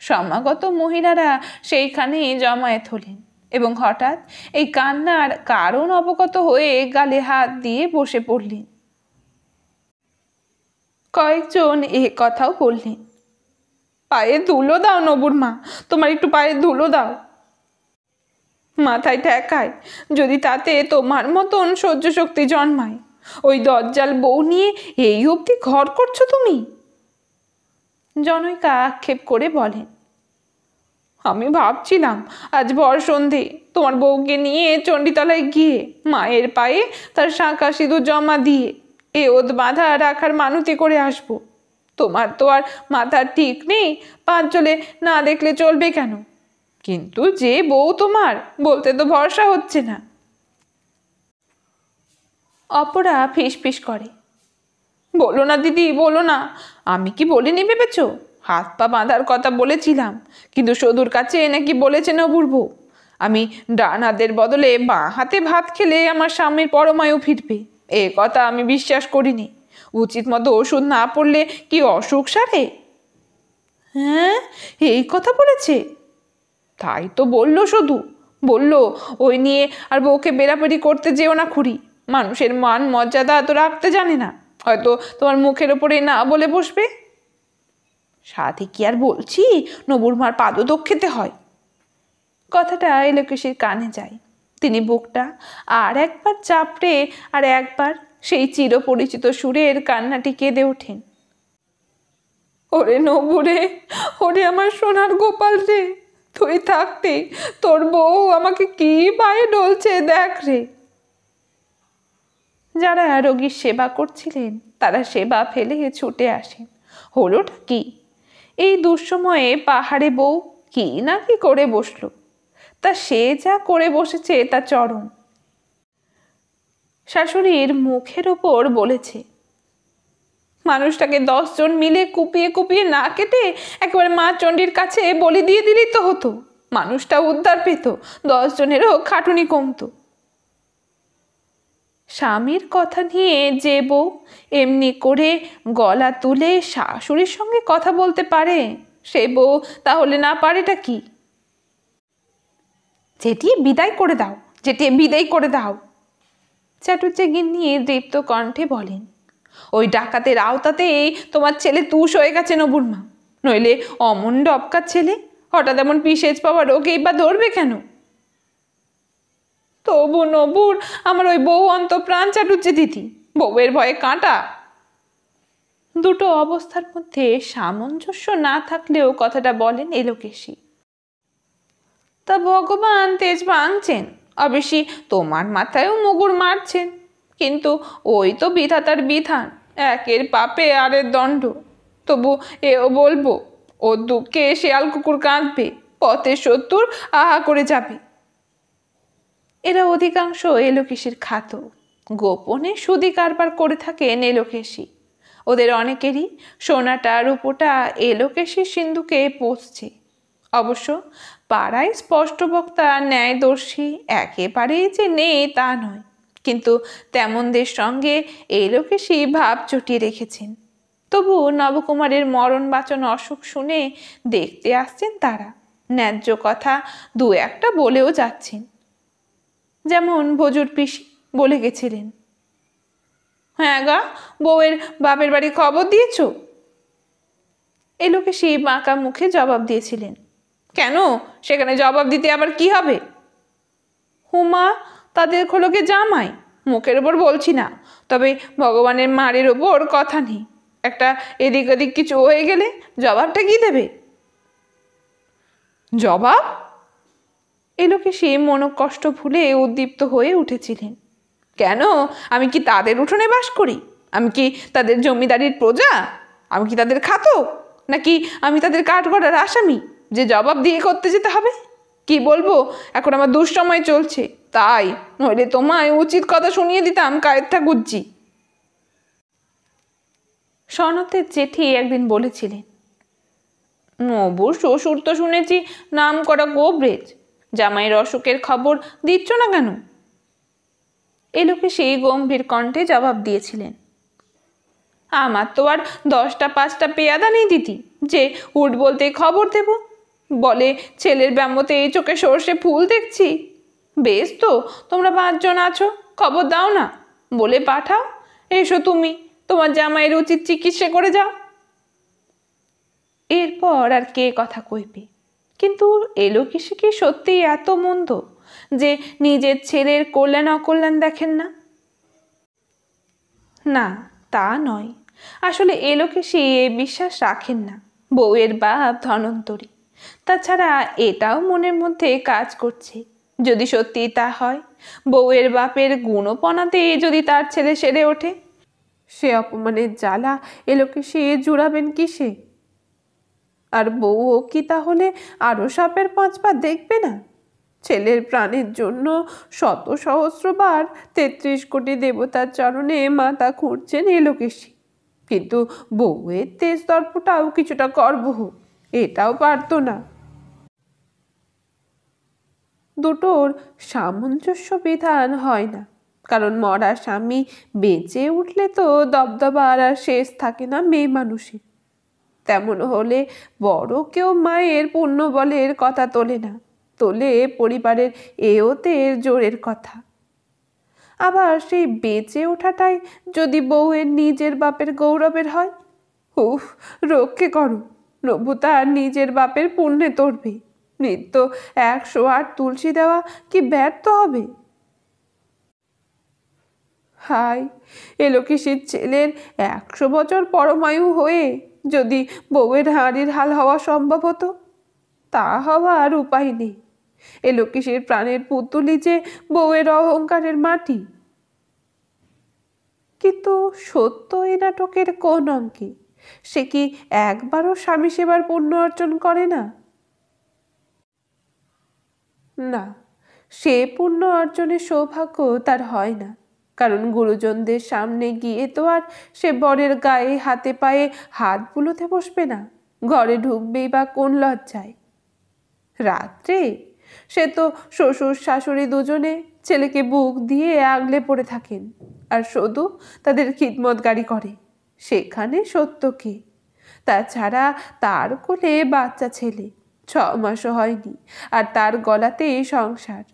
সমাগত মহিলারা সেইখানেই জমায়েত হলেন এবং হঠাৎ এই কান্নার কারণ অবগত হয়ে গালে হাত দিয়ে বসে পড়লেন। কয়েকজন এ কথাও বললেন, পায়ে ধুলো দাও নবুর মা, তোমার একটু পায়ে ধুলো দাও, মাথায় ঠেকায় যদি তাতে তোমার মতন সহ্য শক্তি জন্মায়। ওই দজ্জাল বউ নিয়ে এই অবধি ঘর করছো তুমি। জনৈকা আক্ষেপ করে বলেন, আমি ভাবছিলাম আজ ভর সন্ধে তোমার বউকে নিয়ে চণ্ডীতলায় গিয়ে মায়ের পায়ে তার শাঁখা সিঁদুর জমা দিয়ে এ ওদ বাঁধা রাখার মানতি করে আসবো। তোমার তো আর মাথার ঠিক নেই, পাঁচ চলে না দেখলে চলবে কেন? কিন্তু যে বউ তোমার বলতে তো ভরসা হচ্ছে না। অপরা ফিসফিস করে, বলো না দিদি, বলো না। আমি কি বলিনি ভেবেছ? হাত পা বাঁধার কথা বলেছিলাম, কিন্তু সদুর কাছে নাকি বলেছে নবুর বউ আমি ডান হাতের বদলে বাঁ হাতে ভাত খেলে আমার স্বামীর পরমায়ু ফিরবে। এ কথা আমি বিশ্বাস করিনি। উচিত মতো ওষুধ না পড়লে কি অসুখ সারে? হ্যাঁ, এই কথা বলেছে? তাই তো বললো, শুধু বললো ওই নিয়ে আর বউকে বেরাবেরি করতে যেও না খুড়ি, মানুষের মান মর্যাদা তো রাখতে জানে না, হয়তো তোমার মুখের ওপরে না বলে বসবে। সাথে কি আর বলছি নবুর মার পাদদোক খেতে হয়। কথাটা এলোকেশীর কানে যায়। তিনি বুকটা আর একবার চাপড়ে আর একবার সেই চিরপরিচিত সুরের কান্নাটি কেঁদে ওঠেন। ওরে নবুরে, ওরে আমার সোনার গোপাল রে, তুই থাকতে তোর বউ আমাকে কি পায়ে ডলছে দেখ রে। যারা রোগীর সেবা করছিলেন তারা সেবা ফেলে ছুটে আসেন। হলোটা কি? এই দুঃসময়ে পাহাড়ে বউ কি না কি করে বসলো, তা সে যা করে বসেছে তা চরম। শাশুড়ির মুখের ওপর বলেছে, মানুষটাকে 10 জন মিলে কুপিয়ে কুপিয়ে না কেটে একেবারে মা চণ্ডীর কাছে বলি দিয়ে দিলেই তো হতো, মানুষটা উদ্ধার পেত, 10 জনেরও খাটুনি কমতো। স্বামীর কথা নিয়ে যে বউ এমনি করে গলা তুলে শাশুড়ির সঙ্গে কথা বলতে পারে, সে বউ তাহলে না পারেটা কি? যেটিয়ে বিদায় করে দাও, যেটিয়ে বিদায় করে দাও, চাটুজ্জে গিন্নি দীপ্ত কণ্ঠে বলেন। ওই ডাকাতের আওতাতেই তোমার ছেলে তুষ হয়ে গেছে নবুর মা, নইলে অমন ডবকার ছেলে হঠাৎ এমন পিসেজ পাওয়া রোগেই বা ধরবে কেন? তবু নবুর আমার ওই বউ অন্তপ্রাণ চাটুজ্জে দিদি, বউয়ের ভয়ে কাঁটা। দুটো অবস্থার মধ্যে সামঞ্জস্য না থাকলেও কথাটা বলেন এলোকেশী। তা ভগবান তেজ ভাঙছেন, অবশ্যই তোমার মাথায়ও মুগুর মারছেন, কিন্তু ওই তো বিধাতার বিধান, একের পাপে আরের দণ্ড। তবু এও বলবো, ও দুঃখে শেয়াল কুকুর কাঁদবে, পথে শত্রুর আহা করে যাবে। এরা অধিকাংশ এলোকেশীর খাত, গোপনে সুদি কারবার করে থাকেন এলোকেশী। ওদের অনেকেরই সোনাটা রূপোটা এলোকেশীর সিন্ধুকে পৌঁছছে। অবশ্য পাড়ায় স্পষ্ট বক্তা ন্যায়দর্শী একেবারেই যে নেই তা নয়, কিন্তু তেমনদের সঙ্গে এলোকেশী ভাব চটিয়ে রেখেছেন। তবু নবকুমারের মরণ বাচন অসুখ শুনে দেখতে আসছেন তারা, ন্যায্য কথা দু একটা বলেও যাচ্ছেন। যেমন ভজুর পিসি বলে গেছিলেন, হ্যাঁ গা, বউয়ের বাপের বাড়ি খবর দিয়েছ? এলোকেশী বাঁকা মুখে জবাব দিয়েছিলেন, কেন, সেখানে জবাব দিতে আবার কি হবে? হুমা, তাদের খোলকে জামাই, মুখের ওপর বলছি না, তবে ভগবানের মারের ওপর কথা নেই, একটা এদিক ওদিক কিছু হয়ে গেলে জবাবটা কি দেবে? জবাব? এলোকেশী মনোকষ্ট ভুলে উদ্দীপ্ত হয়ে উঠেছিলেন। কেন, আমি কি তাদের উঠোনে বাস করি? আমি কি তাদের জমিদারির প্রজা? আমি কি তাদের খাতক? নাকি আমি তাদের কাঠগড়ার আসামি যে জবাব দিয়ে করতে যেতে হবে? কি বলবো, এখন আমার দুঃসময় চলছে, তাই, নইলে তোমায় উচিত কথা শুনিয়ে দিতাম কায়ের ঠাকুরজি। সনতের জেঠি একদিন বলেছিলেন, নবুর শ্বশুর তো শুনেছি নাম করা গোবরেজ, জামাইয়ের অসুখের খবর দিচ্ছ না কেন? এলোকেশী গম্ভীর কণ্ঠে জবাব দিয়েছিলেন, আমার তো আর 10টা 5টা পেয়াদা নেই দিদি যে উঠ বলতে খবর দেব, বলে ছেলের ব্যামোতে এই চোখে সর্ষে ফুল দেখছি। বেশ তো, তোমরা 5 জন আছো, খবর দাও না, বলে পাঠাও, এসো তুমি, তোমার জামাইয়ের উচিত চিকিৎসা করে যাও। এরপর আর কে কথা কইবে? কিন্তু এলোকেশী কি সত্যি এত মন্দ যে নিজের ছেলের কল্যাণ অকল্যাণ দেখেন না? না, তা নয়। আসলে এলোকেশী এ বিশ্বাস রাখেন না বউয়ের বাপ ধনন্তরী। তাছাড়া এটাও মনের মধ্যে কাজ করছে, যদি সত্যি তা হয়, বউয়ের বাপের গুণপনাতে যদি তার ছেলে সেরে ওঠে, সে অপমানের জ্বালা এলোকেশী জুড়াবেন কিসে? আর বউও কি তাহলে আরো সাপের 5 পা দেখবে না? ছেলের প্রাণের জন্য শত সহস্রবার 33 কোটি দেবতার চরণে মাথা খুঁড়ছেন এলোকেশী, কিন্তু বউয়ের তেজ দর্পটাও কিছুটা গর্ব হোক, এটাও পারত না। দুটোর সামঞ্জস্য বিধান হয় না, কারণ মরা স্বামী বেঁচে উঠলে তো দবদবার আর শেষ থাকে না মেয়ে মানুষের। তেমন হলে বড় কেউ মায়ের পুণ্যবলের কথা তোলে না, তোলে পরিবারের এওতের জোরের কথা। আবার সেই বেঁচে ওঠাটাই যদি বউয়ের নিজের বাপের গৌরবের হয়, উফ, রক্ষে করো, নবু তার নিজের বাপের পুণ্যে তরবে। নিত্য 108 তুলসী দেওয়া কি ব্যর্থ হবে? হাই, এলোকেশির ছেলের 100 বছর পরমায়ু হয়ে যদি বউয়ের হাঁড়ির হাল হওয়া সম্ভব হতো, তা হওয়ার উপায় নেই। এলোকেশির প্রাণের পুতুলি যে বউয়ের অহংকারের মাটি। কিন্তু সত্য এ নাটকের কোন অঙ্কে? সে কি একবারও স্বামী সেবার পুণ্য অর্জন করে না? না, সে পুণ্য অর্জনের সৌভাগ্য তার হয় না। কারণ গুরুজনদের সামনে গিয়ে তো আর সে বরের গায়ে হাতে পায়ে হাত বুলোতে বসবে না। ঘরে ঢুকবেই বা কোন লজ্জায়? রাত্রে সে তো শ্বশুর শাশুড়ি দুজনে ছেলেকে বুক দিয়ে আগলে পড়ে থাকেন আর শুধু তাদের খিদমতগারি করে। সেখানে সত্যকে, তাছাড়া তার কোলে বাচ্চা ছেলে, 6 মাসও হয়নি, আর তার গলাতে সংসার।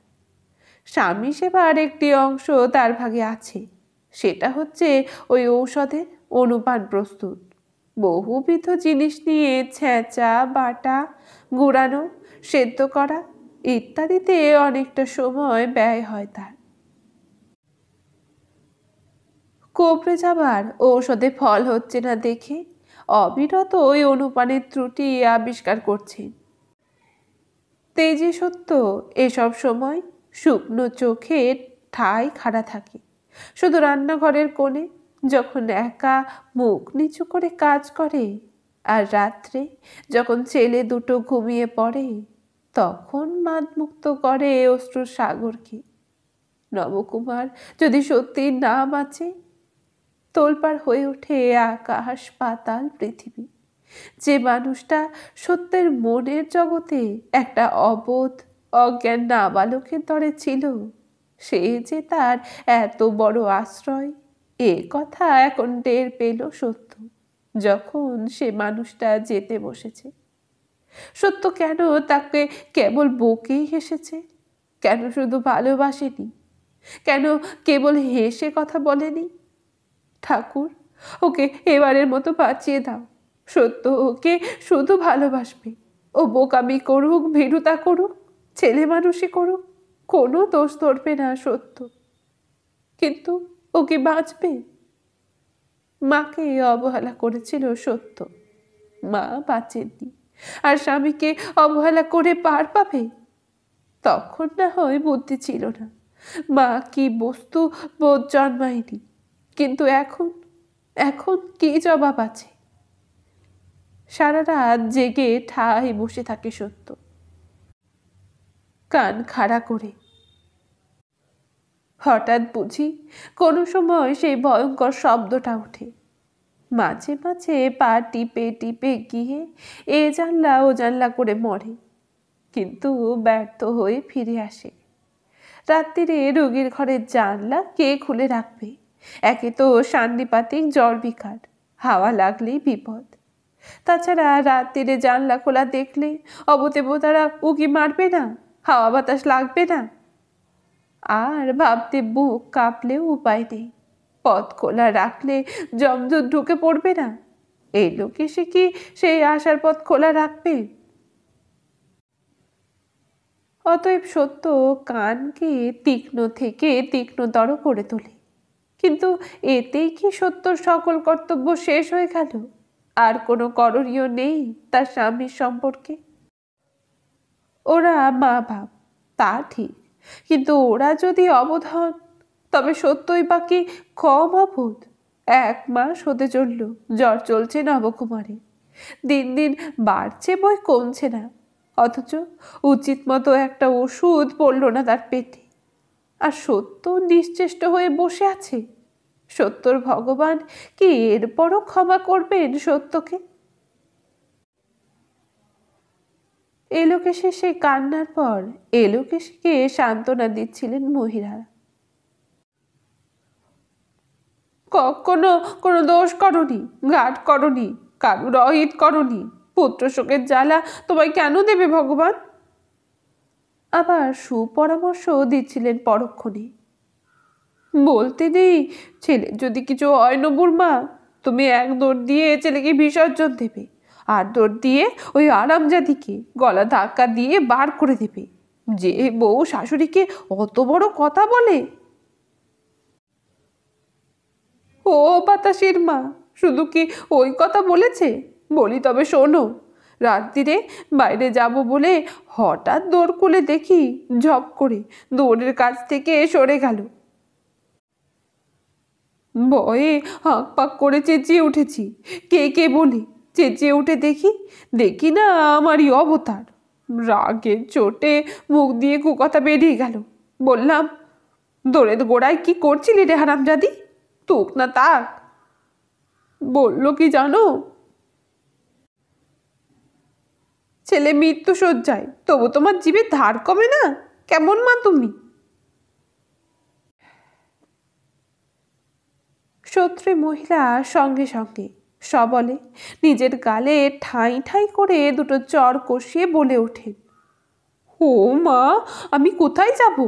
স্বামী সেবার একটি অংশ তার ভাগে আছে, সেটা হচ্ছে ওই ঔষধের অনুপান প্রস্তুত। বহুবিধ জিনিস নিয়ে ছেঁচা, বাটা, গুঁড়ানো, সেদ্ধ করা ইত্যাদিতে অনেকটা সময় ব্যয় হয় তার। কোপড়ে যাবার ঔষধে ফল হচ্ছে না দেখে অবিরত ওই অনুপানের ত্রুটি আবিষ্কার করছেন। তেজে সত্য এসব সময় শুকনো চোখে ঠাই খাড়া থাকে শুধু রান্নাঘরের কোণে, যখন একা মুখ নিচু করে কাজ করে। আর রাত্রে যখন ছেলে দুটো ঘুমিয়ে পড়ে, তখন মাদমুক্ত করে অশ্রুর সাগরকে। নবকুমার যদি সত্যি না বাঁচে, তোলপাড় হয়ে ওঠে আকাশ পাতাল পৃথিবী। যে মানুষটা সত্যের মনের জগতে একটা অবোধ অজ্ঞান নাবালকের দরে ছিল, সে যে তার এত বড় আশ্রয়, এ কথা এখন টের পেল সত্য, যখন সে মানুষটা যেতে বসেছে। সত্য কেন তাকে কেবল বকেই হেসেছে? কেন শুধু ভালোবাসেনি? কেন কেবল হেসে কথা বলেনি? ঠাকুর, ওকে এবারের মতো বাঁচিয়ে দাও। সত্য ওকে শুধু ভালোবাসবে। ও বোকামি করুক, ভীরুতা করুক, ছেলে মানুষই করুক, কোনো দোষ ধরবে না সত্য। কিন্তু ও কি বাঁচবে? মাকে অবহেলা করেছিল সত্য, মা বাঁচেননি, আর স্বামীকে অবহেলা করে পার পাবে? তখন না হয় বুদ্ধি ছিল না, মা কি বস্তু বোধ জন্মায়নি। কিন্তু এখন এখন কি জবাব আছে? সারা রাত জেগে ঠায় বসে থাকে সত্য, কান খাড়া করে। হঠাৎ বুঝি কোনো সময় সেই ভয়ঙ্কর শব্দটা ওঠে। মাঝে মাঝে পা টিপে টিপে গিয়ে এ জানলা ও জানলা করে মরে, কিন্তু ব্যর্থ হয়ে ফিরে আসে। রাত্রিরে রোগীর ঘরের জানলা কে খুলে রাখবে? একে তো সান্নিপাতিক জ্বর বিকার, হাওয়া লাগলেই বিপদ। তাছাড়া রাত্রিরে জানলা খোলা দেখলে অবদেবতারা উকি মারবে না? হাওয়া বাতাস লাগবে না? আর ভাবতে বুক কাঁপলেও উপায় নেই। পথ খোলা রাখলে যমদূত ঢুকে পড়বে না? এই লোকে সে কি সেই আসার পথ খোলা রাখবে? অতএব সত্য কানকে তীক্ষ্ণ থেকে তীক্ষ্ণতর করে তোলে। কিন্তু এতেই কি সত্যর সকল কর্তব্য শেষ হয়ে গেল? আর কোনো করণীয় নেই তার স্বামীর সম্পর্কে? ওরা মা বাপ, তা ঠিক, কিন্তু ওরা যদি অবোধ হন, তবে সত্যই বা কি কম অবোধ? 1 মাস হতে চলল, জ্বর চলছে নবকুমারে, দিন দিন বাড়ছে বই কমছে না, অথচ উচিত মতো একটা ওষুধ পড়ল না তার পেটে। আর সত্য নিশ্চেষ্ট হয়ে বসে আছে। সত্যর ভগবান কি এরপরও ক্ষমা করবেন সত্যকে? এলোকেশে সেই কান্নার পর এলোকেশকে সান্ত্বনা দিচ্ছিলেন মহিলারা। কখনো কোনো দোষ করনি, ঘাট করনি, কারুর অহিত করনি। পুত্র শোকের জ্বালা তোমায় কেন দেবে ভগবান? আবার সুপরামর্শ দিচ্ছিলেন পরক্ষণে। বলতে নেই, ছেলে যদি কিছু হয় নবুর মা, তুমি এক দৌড় দিয়ে ছেলেকে বিসর্জন দেবে, আর দৌড় দিয়ে ওই আরামজাদিকে গলা ধাক্কা দিয়ে বার করে দেবে, যে বউ শাশুড়িকে অত বড় কথা বলে। ও বাতাসের মা, শুধু কি ওই কথা বলেছে? বলি তবে শোনো। রাত্রিরে বাইরে যাব বলে হঠাৎ দৌড় খুলে দেখি ঝপ করে দৌড়ের কাছ থেকে সরে গেল। ভয়ে হাঁক পাক করে চেঁচিয়ে উঠেছি। কে কে বলি, চেঁচিয়ে উঠে দেখি না আমারই অবতার। রাগের চোটে মুখ দিয়ে কুকথা বেরিয়ে গেল। বললাম, দৌড়ের গোড়ায় কি করছিলি রে হারামজাদি? তুক না তাক। বলল কি জানো? ছেলে মৃত্যু শয্যায়, তবু তোমার জিভে ধার কমে না? কেমন মা তুমি? শত্রু মহিলা সঙ্গে সঙ্গে সবলে নিজের গালে ঠাঁই ঠাঁই করে দুটো চড় কষিয়ে বলে ওঠেন, ও মা, আমি কোথায় যাব?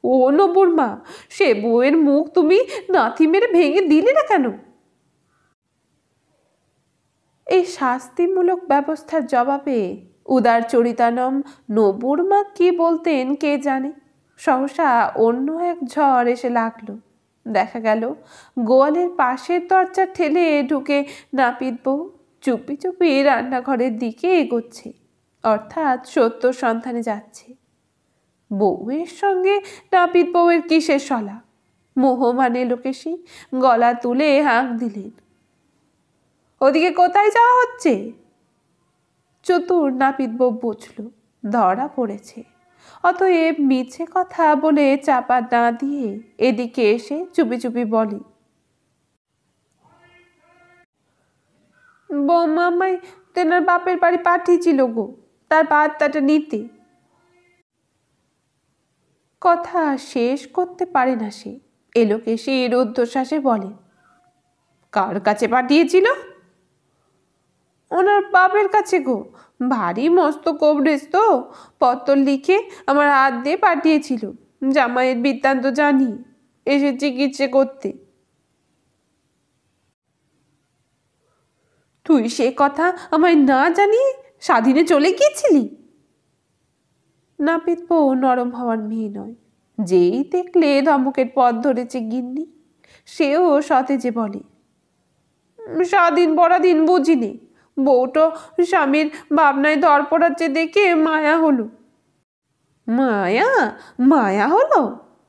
ও নবুর মা, সে বউয়ের মুখ তুমি নাথি মেরে ভেঙে দিলে না কেন? এই শাস্তিমূলক ব্যবস্থার জবাবে উদার চরিতানম নবুর মা কি বলতেন কে জানে। সহসা অন্য এক ঝড় এসে লাগলো। দেখা গেল গোয়ালের পাশের দরজা ঠেলে ঢুকে নাপিত বউ চুপি চুপি রান্নাঘরের দিকে এগোচ্ছে, অর্থাৎ সত্য সন্ধানে যাচ্ছে। বউয়ের সঙ্গে নাপিত বউয়ের কিসের সলা? মোহমানে লোকেশী গলা তুলে হাঁক দিলেন, ওদিকে কোথায় যাওয়া হচ্ছে? চতুর নাপিত বউ বুঝল ধরা পড়েছে, অতএব মিছে কথা বলে চাপা না দিয়ে এদিকে এসে চুপি চুপি বলে, বৌমা আমায় তেনার বাপের বাড়ি পাঠিয়েছিল গো, তার বার্তাটা নিতে। কথা শেষ করতে পারে না সে। এলোকেশী রুদ্ধশ্বাসে বলে, কার কাছে পাঠিয়েছিল? ওনার বাপের কাছে গো, ভারী মস্ত কবরেজ তো, পত্র লিখে আমার হাত দিয়ে পাঠিয়েছিল। জামাইয়ের বৃত্তান্ত জানি, এসে চিকিৎসা করতে। তুই সে কথা আমায় না জানিয়ে স্বাধীনে চলে গিয়েছিলি? নাপিত বউ নরম হওয়ার মেয়ে নয়। যেই দেখলে ধমকের পথ ধরেছে গিন্নি, সেও সতেজে বলে, স্বাধীন পরাধীন বুঝিনি, বউটো স্বামীর ভাবনায় ধর পড়াচ্ছে দেখে মায়া হলো। মায়া? মায়া হলো?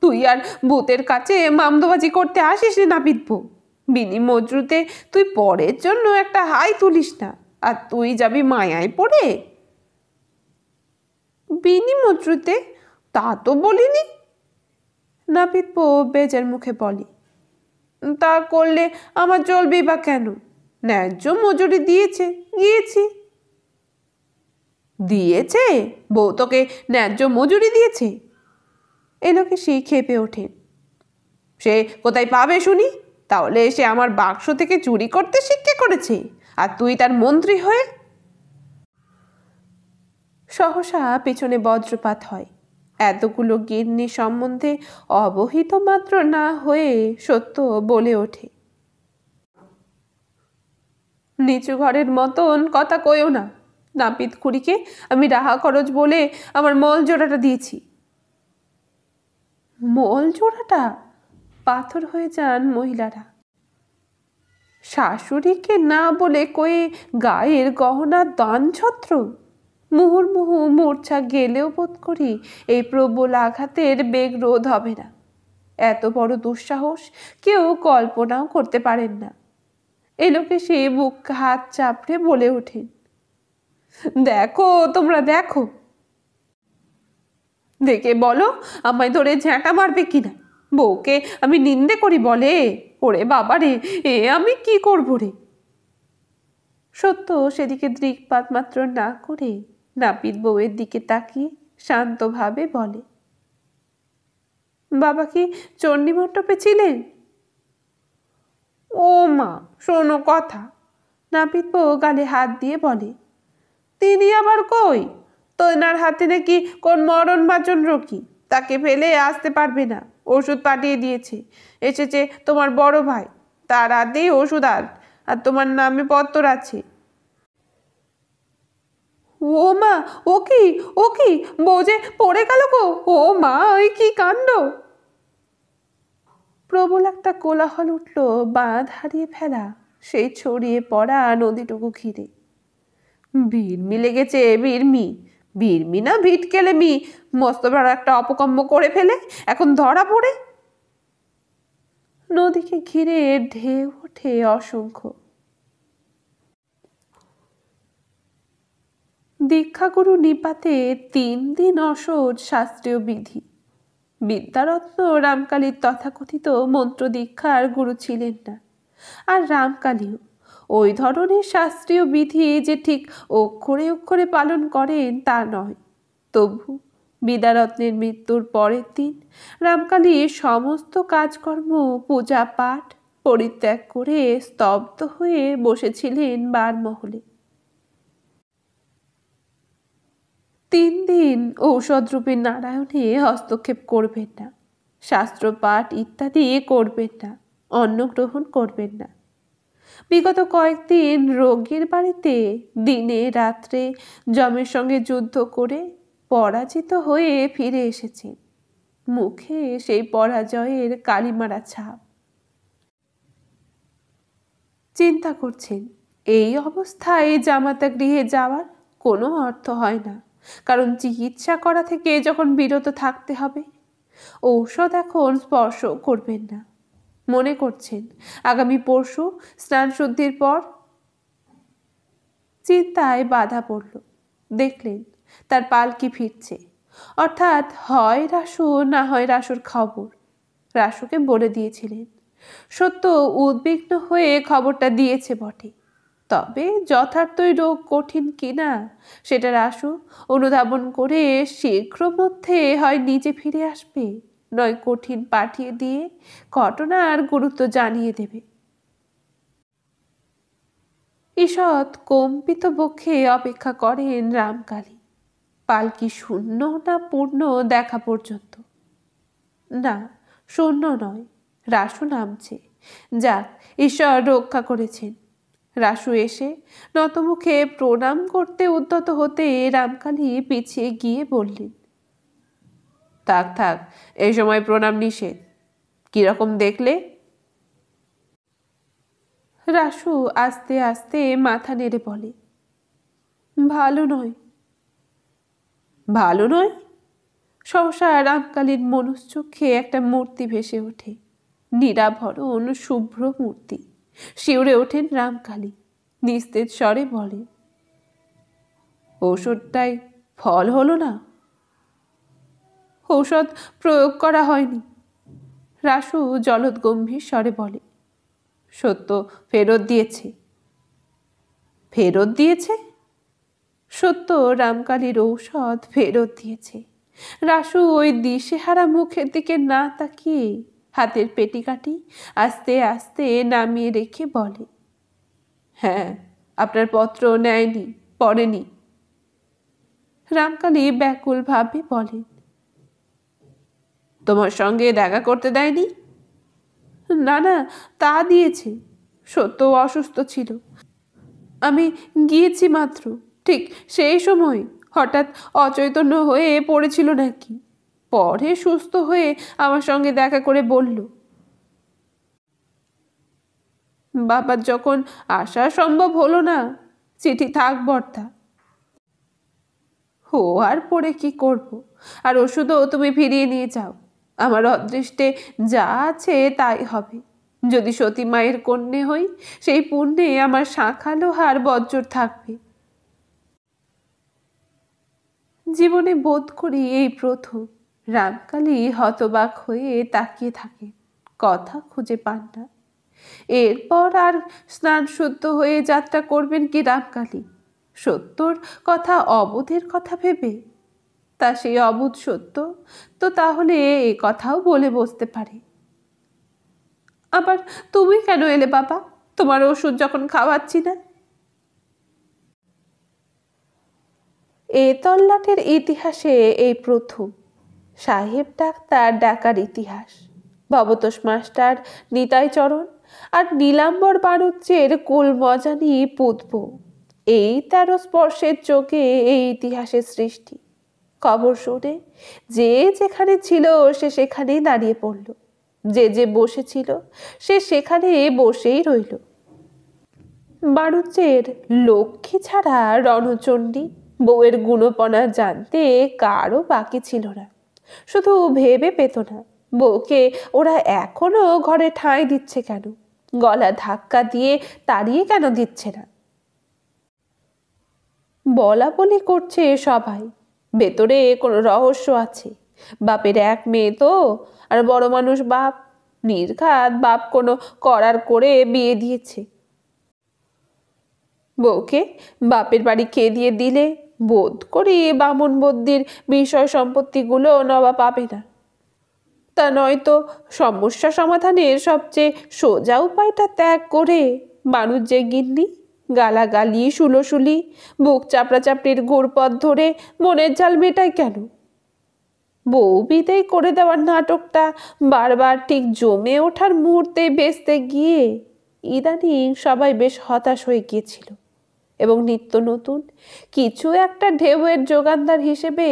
তুই আর ভূতের কাছে মামদোবাজি করতে আসিস রে নাপিত বউ। বিনি মজরুতে তুই পরের জন্য একটা হাই তুলিস না, আর তুই যাবি মায়ায় পড়ে? বিনি মজরুতে? তা তো বলিনি। নাপিত বউ বেজার মুখে বলে, তা করলে আমার চলবেই বা কেন? ন্যায্য মজুরি দিয়েছে, গিয়েছি। দিয়েছে? বউ তোকে ন্যায্য মজুরি দিয়েছে? এলোকে সেই খেপে ওঠেন। সে কোথায় পাবে শুনি? তাহলে সে আমার বাক্স থেকে চুরি করতে শিক্ষা করেছে, আর তুই তার মন্ত্রী হয়ে? সহসা পেছনে বজ্রপাত হয়। এতগুলো গিন্নি সম্বন্ধে অবহিত মাত্র না হয়ে সত্য বলে ওঠে, নিচু ঘরের মতন কথা কইও না। নাপিত খুড়িকে আমি রাহা খরচ বলে আমার মল জোড়াটা দিয়েছি। মল জোড়াটা? পাথর হয়ে যান মহিলারা। শাশুড়িকে না বলে কয়ে গায়ের গহনা দান ছত্র? মুহুর্মুহু মূর্ছা গেলেও বোধ করি এই প্রবল আঘাতের বেগ রোধ হবে না। এত বড় দুঃসাহস কেউ কল্পনাও করতে পারেন না। এলোকে সে বুক হাত চাপড়ে বলে ওঠেন, দেখো তোমরা দেখো, দেখে বলো আমায় ধরে ঝ্যাঁটা মারবে কিনা। বউকে আমি নিন্দে করি বলে? ওরে বাবা রে, এ আমি কি করবো রে? সত্য সেদিকে দৃকপাত মাত্র না করে নাপিত বউয়ের দিকে তাকিয়ে শান্তভাবে বলে, বাবা কি চণ্ডী মণ্ডপে ছিলেন? ও মা, শোনো কথা। নাপিত গালে হাত দিয়ে বলে, তিনি আবার কই? তোনার হাতে নাকি কোন মরণ বাচন রকি, তাকে ফেলে আসতে পারবে না। ওষুধ পাঠিয়ে দিয়েছে, এসেছে তোমার বড় ভাই, তার হাতেই ওষুধ। আর তোমার নামে পত্তর আছে। ও মা, ও কি, ও কি, বউ যে পড়ে গেল গো! ও মা, ওই কি কাণ্ড! প্রবল একটা কোলাহল উঠল বাঁধ হারিয়ে ফেলা সেই ছড়িয়ে পড়া নদীটুকু ঘিরে। ভিড়মি লেগেছে, ভিড়মি। ভিড়মি না ভিটকেলেমি, মস্ত বড় একটা অপকম্ম করে ফেলে এখন ধরা পড়ে। নদীকে ঘিরে ঢেউ ওঠে অসংখ্য। দীক্ষাগুরু নিপাতে 3 দিন অসহজ শাস্ত্রীয় বিধি। বিদ্যারত্ন রামকালীর তথাকথিত মন্ত্র দীক্ষার গুরু ছিলেন না, আর রামকালীও ওই ধরনের শাস্ত্রীয় বিধি যে ঠিক অক্ষরে অক্ষরে পালন করেন তা নয়। তবু বিদ্যারত্নের মৃত্যুর পরের দিন রামকালীর সমস্ত কাজকর্ম, পূজা পাঠ পরিত্যাগ করে স্তব্ধ হয়ে বসেছিলেন বারমহলে। 3 দিন ঔষধরূপী নারায়ণে হস্তক্ষেপ করবেন না, শাস্ত্রপাঠ ইত্যাদি করবেন না, অন্ন গ্রহণ করবেন না। বিগত কয়েকদিন রোগীর বাড়িতে দিনে রাত্রে যমের সঙ্গে যুদ্ধ করে পরাজিত হয়ে ফিরে এসেছেন, মুখে সেই পরাজয়ের কালিমারা ছাপ। চিন্তা করছেন এই অবস্থায় জামাতা গৃহে যাওয়ার কোনো অর্থ হয় না, কারণ চিকিৎসা করা থেকে যখন বিরত থাকতে হবে। ঔষধ এখন স্পর্শ করবেন না। মনে করছেন আগামী পরশু স্নান শুদ্ধির পর। চিন্তায় বাধা পড়ল। দেখলেন তার পালকি ফিরছে, অর্থাৎ হয় রাসু না হয় রাসুর খবর। রাসুকে বলে দিয়েছিলেন, সত্য উদ্বিগ্ন হয়ে খবরটা দিয়েছে বটে, তবে যথার্থই রোগ কঠিন কিনা সেটা রাসু অনুধাবন করে শীঘ্র মধ্যে হয় নিজে ফিরে আসবে, নয় কঠিন পাঠিয়ে দিয়ে ঘটনার গুরুত্ব জানিয়ে দেবে। ঈষৎ কম্পিত বক্ষে অপেক্ষা করেন রামকালী, পালকি শূন্য না পূর্ণ দেখা পর্যন্ত। না, শূন্য নয়, রাসু নামছে। যাক, ঈশ্বর রক্ষা করেছেন। রাসু এসে নতমুখে প্রণাম করতে উদ্যত হতে রামকালী পিছিয়ে গিয়ে বললেন, থাক থাক, এই সময় প্রণাম নিষেধ। কিরকম দেখলে? রাসু আস্তে আস্তে মাথা নেড়ে বলে, ভালো নয়। ভালো নয়? সহসা রামকালীর মনুষ্যক্ষে একটা মূর্তি ভেসে ওঠে, নিরাভরণ শুভ্র মূর্তি। শিউরে ওঠেন রামকালী, নিস্তেজ স্বরে বলে, ঔষধটাই ফল হলো না? ঔষধ প্রয়োগ করা হয়নি। রাসু জলদ গম্ভীর স্বরে বলে, সত্য ফেরত দিয়েছে। ফেরত দিয়েছে? সত্য রামকালীর ঔষধ ফেরত দিয়েছে। রাসু ওই দিশেহারা মুখের দিকে না তাকিয়ে হাতের পেটিকাটি আস্তে আস্তে নামিয়ে রেখে বলে, হ্যাঁ, আপনার পত্র নেয়নি, পড়েনি। রামকালী ব্যাকুল ভাবে বলেন, তোমার সঙ্গে দেখা করতে দেয়নি? না না, তা দিয়েছে। সত্য অসুস্থ ছিল, আমি গিয়েছি মাত্র। ঠিক সেই সময় হঠাৎ অচৈতন্য হয়ে পড়েছিল নাকি, পরে সুস্থ হয়ে আমার সঙ্গে দেখা করে বলল। বাবার যখন আসা সম্ভব হলো না, চিঠি থাক বর্তা। ও আর পড়ে কি করব, আর ওষুধও তুমি ফিরিয়ে নিয়ে যাও। আমার অদৃষ্টে যা আছে তাই হবে। যদি সতী মায়ের কন্যে হই, সেই পুণ্যে আমার শাঁখা লোহার বজ্র থাকবে। জীবনে বোধ করি এই প্রথম রামকালী হতবাক হয়ে তাকিয়ে থাকে, কথা খুঁজে পান না। এরপর আর স্নান শুদ্ধ হয়ে যাত্রা করবেন কি রামকালী, সত্যর কথা অবোধের কথা ভেবে? তা সেই অবোধ সত্য তো তাহলে এ কথাও বলে বসতে পারে, আবার তুমি কেন এলে বাবা, তোমার ওষুধ যখন খাওয়াচ্ছি না? এ তল্লাটের ইতিহাসে এই প্রথম সাহেব ডাক্তার ডাকার ইতিহাস। ভবতোষ মাস্টার, নিতাই চরণ আর নীলাম্বর বাণুজ্যের কুল মজানি পুতব, এই 13 স্পর্শের চোখে এই ইতিহাসের সৃষ্টি। খবর শুনে যে যেখানে ছিল সে সেখানেই দাঁড়িয়ে পড়ল, যে বসেছিল সে সেখানে বসেই রইল। বাণুজ্যের লক্ষ্মী ছাড়া রণচণ্ডী বউয়ের গুণপনা জানতে কারও বাকি ছিল না। শুধু ভেবে পেত না বউকে ওরা এখনো ঘরে ঠাঁই দিচ্ছে কেন, গলা ধাক্কা দিয়ে তাড়িয়ে কেন দিচ্ছে না। বলা বলি করছে সবাই, ভেতরে কোনো রহস্য আছে। বাপের এক মেয়ে তো, আর বড় মানুষ বাপ, নির্ঘাত বাপ কোনো করার করে বিয়ে দিয়েছে। বউকে বাপের বাড়ি খেয়ে দিয়ে দিলে বোধ করি বামন বদ্যির বিষয় সম্পত্তিগুলো নবাব পাবে না। তা নয়তো সমস্যা সমাধানের সবচেয়ে সোজা উপায়টা ত্যাগ করে বাণুজ্যে গিন্নি গালাগালি, সুলোসুলি, বুক চাপড়াচাপড়ির ঘুরপথ ধরে মনের জাল মেটায় কেন? বউ বিদেয় করে দেওয়ার নাটকটা বারবার ঠিক জমে ওঠার মুহূর্তে বেচতে গিয়ে ইদানিং সবাই বেশ হতাশ হয়ে গিয়েছিল এবং নিত্য নতুন কিছু একটা ঢেউয়ের যোগানদার হিসেবে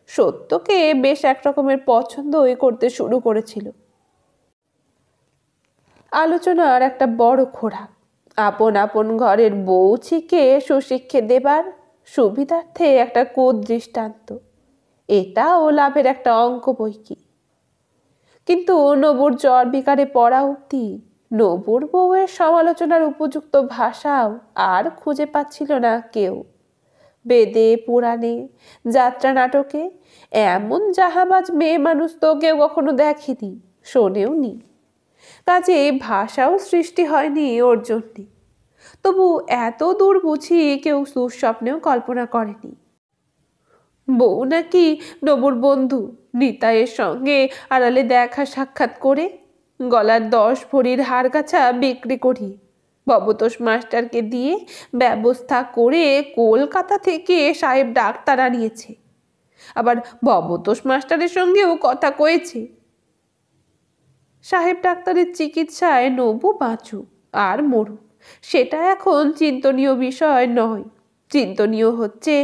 সত্যকে বেশ একরকমের পছন্দই করতে শুরু করেছিল। আলোচনার একটা বড় খোরাক আপন আপন ঘরের বউ ছিকে সুশিক্ষে দেবার সুবিধার্থে একটা দৃষ্টান্ত, এটাও লাভের একটা অঙ্ক বই কি। কিন্তু নবুর জ্বর বিকারে পড়া অবধি নবুর বউয়ের সমালোচনার উপযুক্ত ভাষাও আর খুঁজে পাচ্ছিল না কেউ। বেদে পুরাণে যাত্রা নাটকে এমন জাহাবাজ মেয়ে মানুষ তো কেউ কখনো দেখেনি, শোনেও নি। কাজে ভাষাও সৃষ্টি হয়নি ওর জন্যে। তবু এত দূর বুঝি কেউ দুঃস্বপ্নেও কল্পনা করেনি বউ নাকি নবুর বন্ধু নিতাইয়ের সঙ্গে আড়ালে দেখা সাক্ষাৎ করে গলার 10 ভরির হাড়গাছা বিক্রি করি ভবতোষ মাস্টারকে দিয়ে ব্যবস্থা করে কলকাতা থেকে সাহেব ডাক্তার আনিয়েছে। আবার ভবতোষ মাস্টারের সঙ্গেও কথা কয়েছে সাহেব ডাক্তারের চিকিৎসায় নবু বাঁচুক আর মরুক সেটা এখন চিন্তনীয় বিষয় নয়। চিন্তনীয় হচ্ছে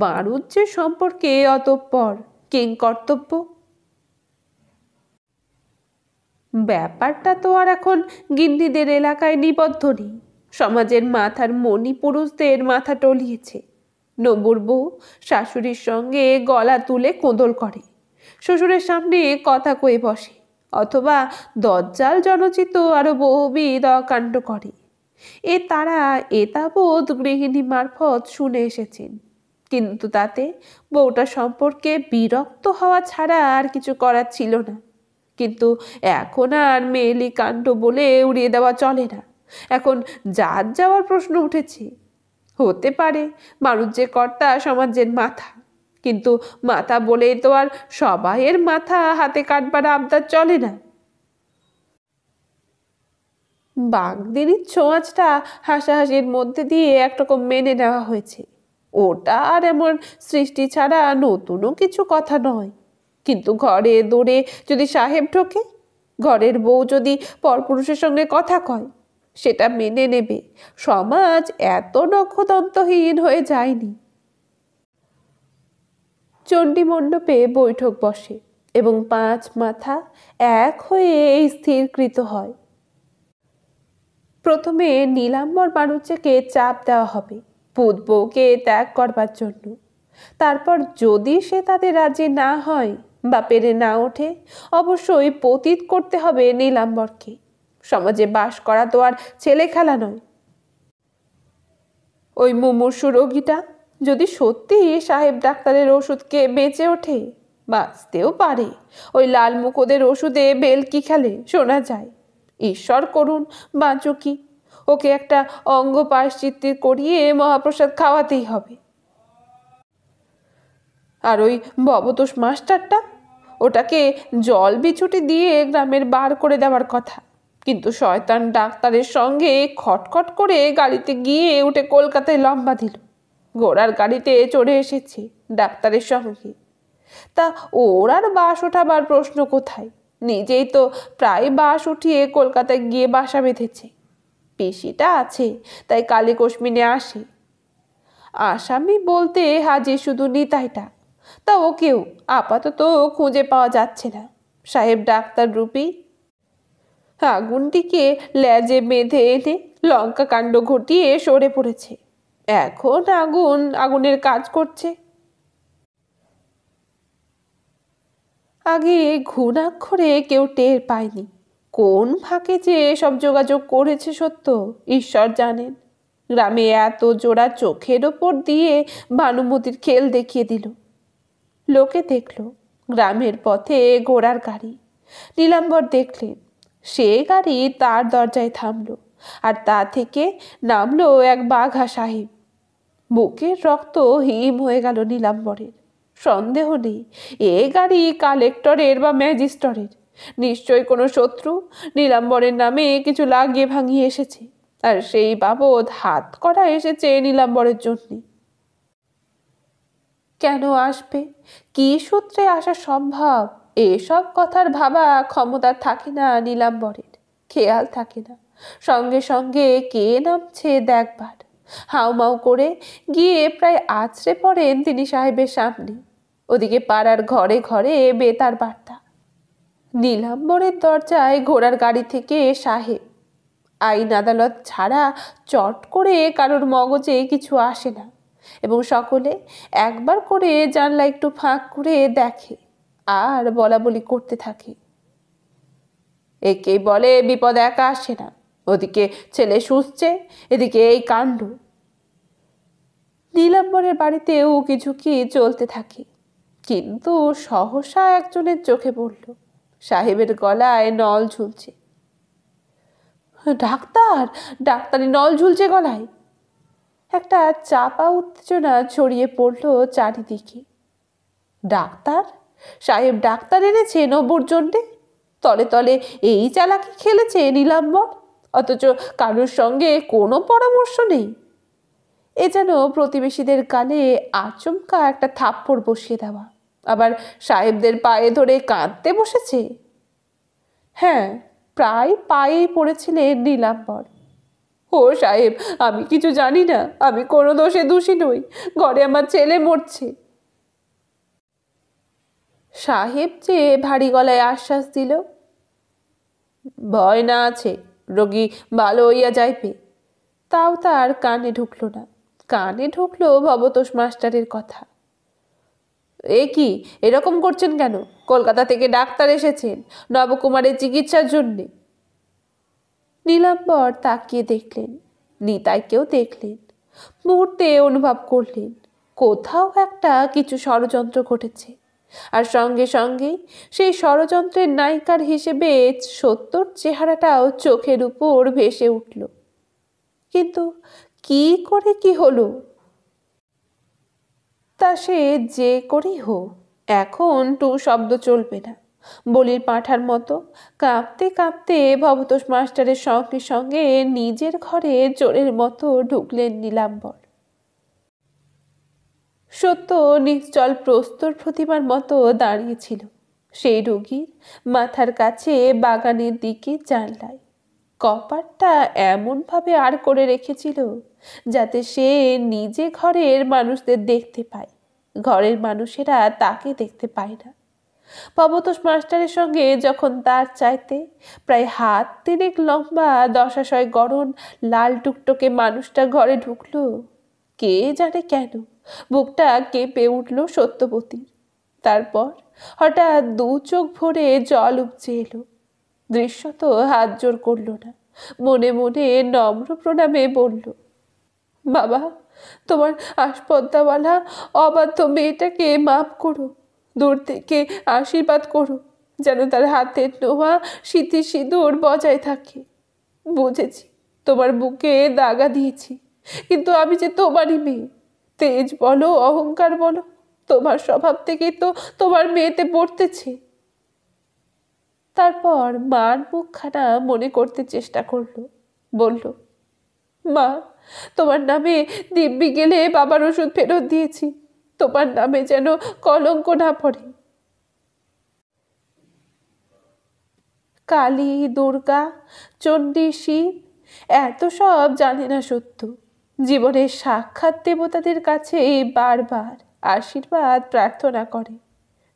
বাণুজ্যের সম্পর্কে অতঃপর কিংকর্তব্য। ব্যাপারটা তো আর এখন গিন্নিদের এলাকায় নিবদ্ধ নেই, সমাজের মাথার মণি পুরুষদের মাথা টলিয়েছে। নবুর বউ শাশুড়ির সঙ্গে গলা তুলে কোঁদল করে, শ্বশুরের সামনে কথা কয়ে বসে, অথবা দজ্জাল জনচিত আরো বহুবিধ অকাণ্ড করে। তারা এতাবৎ গৃহিণী মারফত শুনে এসেছেন, কিন্তু তাতে বউটা সম্পর্কে বিরক্ত হওয়া ছাড়া আর কিছু করার ছিল না। কিন্তু এখন আর মেয়েলি কাণ্ড বলে উড়িয়ে দেওয়া চলে না। এখন যার যাওয়ার প্রশ্ন উঠেছে। হতে পারে বাণুজ্যের কর্তা সমাজের মাথা, কিন্তু মাথা বলেই তো আর সবাইয়ের মাথা হাতে কাটবার আবদার চলে না। বাগদিনীর ছোঁয়াচটা হাসাহাসির মধ্যে দিয়ে একরকম মেনে নেওয়া হয়েছে। ওটা আর এমন সৃষ্টি ছাড়া নতুনও কিছু কথা নয়। কিন্তু ঘরে দৌড়ে যদি সাহেব ঢোকে, ঘরের বউ যদি পরপুরুষের সঙ্গে কথা কয়, সেটা মেনে নেবে সমাজ এত নখদন্তহীন হয়ে যায়নি। চণ্ডী মণ্ডপে বৈঠক বসে এবং 5 মাথা এক হয়ে এই স্থিরকৃত হয়। প্রথমে নীলাম্বর বাণুজ্যকে চাপ দেওয়া হবে পুত বউকে ত্যাগ করবার জন্য। তারপর যদি সে তাদের রাজি না হয় বা পেরে না ওঠে, অবশ্যই পতিত করতে হবে নীলাম্বরকে। সমাজে বাস করা তো আর ছেলে খেলা নয়। ওই মুমূর্ষু রোগীটা যদি সত্যি সাহেব ডাক্তারের ওষুধকে বেঁচে ওঠে, বাঁচতেও পারে। ওই লাল মুখোদের ওষুধে বেলকি খেলে শোনা যায়। ঈশ্বর করুন বাঁচুকি, ওকে একটা অঙ্গ পাশচিত্তি করিয়ে মহাপ্রসাদ খাওয়াতেই হবে। আর ওই ভবতোষ মাস্টারটা, ওটাকে জল বিছুটি দিয়ে গ্রামের বার করে দেওয়ার কথা। কিন্তু শয়তান ডাক্তারের সঙ্গে খটখট করে গাড়িতে গিয়ে উঠে কলকাতায় লম্বা দিল। ঘোড়ার গাড়িতে চড়ে এসেছে ডাক্তারের সঙ্গে। তা ওর আর বাস ওঠাবার প্রশ্ন কোথায়? নিজেই তো প্রায় বাস উঠিয়ে কলকাতায় গিয়ে বাসা বেঁধেছে। পেশিটা আছে তাই কালী কসমিনে আসে। আসামি বলতে হাজির শুধু নিতাইটা, তা ওকেও আপাতত খুঁজে পাওয়া যাচ্ছে না। সাহেব ডাক্তার রূপী আগুনটিকে লেজে বেঁধে এনে লঙ্কা কাণ্ড ঘটিয়ে সরে পড়েছে। এখন আগুনের কাজ করছে। আগে ঘুণাক্ষরে কেউ টের পায়নি। কোন ফাঁকে যে সব যোগাযোগ করেছে সত্য ঈশ্বর জানেন। গ্রামে এত জোড়া চোখের ওপর দিয়ে ভানুমতির খেল দেখিয়ে দিল। লোকে দেখল গ্রামের পথে ঘোড়ার গাড়ি। নীলাম্বর দেখলেন সে গাড়ি তার দরজায় থামলো, আর তা থেকে নামলো এক বাঘা সাহেব। বুকের রক্ত হিম হয়ে গেল নীলাম্বরের। সন্দেহ নেই এ গাড়ি কালেক্টরের বা ম্যাজিস্ট্রেটের। নিশ্চয় কোনো শত্রু নীলাম্বরের নামে কিছু লাগিয়ে ভাঙিয়ে এসেছে, আর সেই বাবদ হাত করা এসেছে নীলাম্বরের জন্যে। কেন আসবে, কি সূত্রে আসা সম্ভব, এসব কথার ভাবা ক্ষমতা থাকে না নীলাম্বরের। খেয়াল থাকে না সঙ্গে সঙ্গে কে নামছে দেখবার। হাউমাউ করে গিয়ে প্রায় আছড়ে পড়েন তিনি সাহেবের সামনে। ওদিকে পাড়ার ঘরে ঘরে বেতার বার্তা। নীলাম্বরের দরজায় ঘোড়ার গাড়ি থেকে সাহেব। আইন আদালত ছাড়া চট করে কারোর মগজে কিছু আসে না, এবং সকলে একবার করে জানলা একটু ফাঁক করে দেখে আর বলা বলি করতে থাকে। একেই বলে বিপদ একা আসে না, ওদিকে ছেলে শুষছে, এদিকে এই কাণ্ড। নীলাম্বরের বাড়িতেও ঝুঁকি চলতে থাকে। কিন্তু সহসা একজনের চোখে পড়ল সাহেবের গলায় নল ঝুলছে। ডাক্তার, ডাক্তারি নল ঝুলছে গলায়। একটা চাপা উত্তেজনা ছড়িয়ে পড়ল চারিদিকে। ডাক্তার সাহেব ডাক্তার এনেছে নব্বর জন্যে। তলে তলে এই চালাকি খেলেছে নীলাম্বর, অথচ কারোর সঙ্গে কোনো পরামর্শ নেই। এ যেন প্রতিবেশীদের গালে আচমকা একটা থাপ্পড় বসিয়ে দেওয়া, আবার সাহেবদের পায়ে ধরে কাঁদতে বসেছে। হ্যাঁ, প্রায় পায়েই পড়েছিলেন নীলাম্বর। ও সাহেব, আমি কিছু জানি না, আমি কোনো দোষে দোষী নই, ঘরে আমার ছেলে মরছে। সাহেব যে ভারী গলায় আশ্বাস দিল, ভয় না আছে, রোগী ভালো হইয়া যাইবে। তাও তার কানে ঢুকল না। কানে ঢুকলো ভবতোষ মাস্টারের কথা। এ কি এরকম করছেন কেন? কলকাতা থেকে ডাক্তার এসেছেন নবকুমারের চিকিৎসার জন্যে। নীলাম্বর তাকিয়ে দেখলেন, নিতাইকেও দেখলেন। মুহূর্তে অনুভব করলেন কোথাও একটা কিছু ষড়যন্ত্র ঘটেছে, আর সঙ্গে সঙ্গেই সেই ষড়যন্ত্রের নায়িকার হিসেবে সত্যর চেহারাটাও চোখের উপর ভেসে উঠল। কিন্তু কি করে কি হলো? তা সে যে করেই হোক, এখন টু শব্দ চলবে না। বলির পাঁঠার মতো কাঁপতে কাঁপতে ভবতোষ মাস্টারের সঙ্গে সঙ্গে নিজের ঘরে চোরের মতো ঢুকলেন নীলাম্বর। সত্য নিশ্চল প্রস্তর প্রতিমার মতো দাঁড়িয়েছিল সেই রোগীর মাথার কাছে বাগানের দিকে জানলায়। কপারটা এমনভাবে আর করে রেখেছিল যাতে সে নিজে ঘরের মানুষদের দেখতে পায়, ঘরের মানুষেরা তাকে দেখতে পায় না। ভবতোষ মাস্টারের সঙ্গে যখন তার চাইতে প্রায় হাত তিনেক লম্বা দশাশয় গড়ন লাল টুকটোকে মানুষটা ঘরে ঢুকলো, কে জানে কেন বুকটা কেঁপে উঠল সত্যবতীর। তারপর হঠাৎ দু চোখ ভরে জল উপচে এলো। দৃশ্যত হাত জোর করল না, মনে মনে নম্র প্রণামে বলল, বাবা, তোমার আসপদ্দাওয়ালা অবাধ্য মেয়েটাকে মাফ করো, দূর থেকে আশীর্বাদ করো যেন তার হাতের নোয়া স্মৃতি সিঁদুর বজায় থাকে। বুঝেছি তোমার বুকে দাগা দিয়েছি, কিন্তু আমি যে তোমারই মেয়ে। তেজ বলো অহংকার বলো, তোমার স্বভাব থেকেই তো তোমার মেয়েতে পড়তেছে। তারপর মার মুখখানা মনে করতে চেষ্টা করলো। বলল, মা, তোমার নামে দিব্যি গেলে বাবার ওষুধ ফেরত দিয়েছি, তোমার নামে যেন কলঙ্ক না পড়ে। কালী, দুর্গা, চণ্ডী, শিব এত সব জানে না সত্য। জীবনের সাক্ষাৎ দেবতাদের কাছে বারবার আশীর্বাদ প্রার্থনা করে,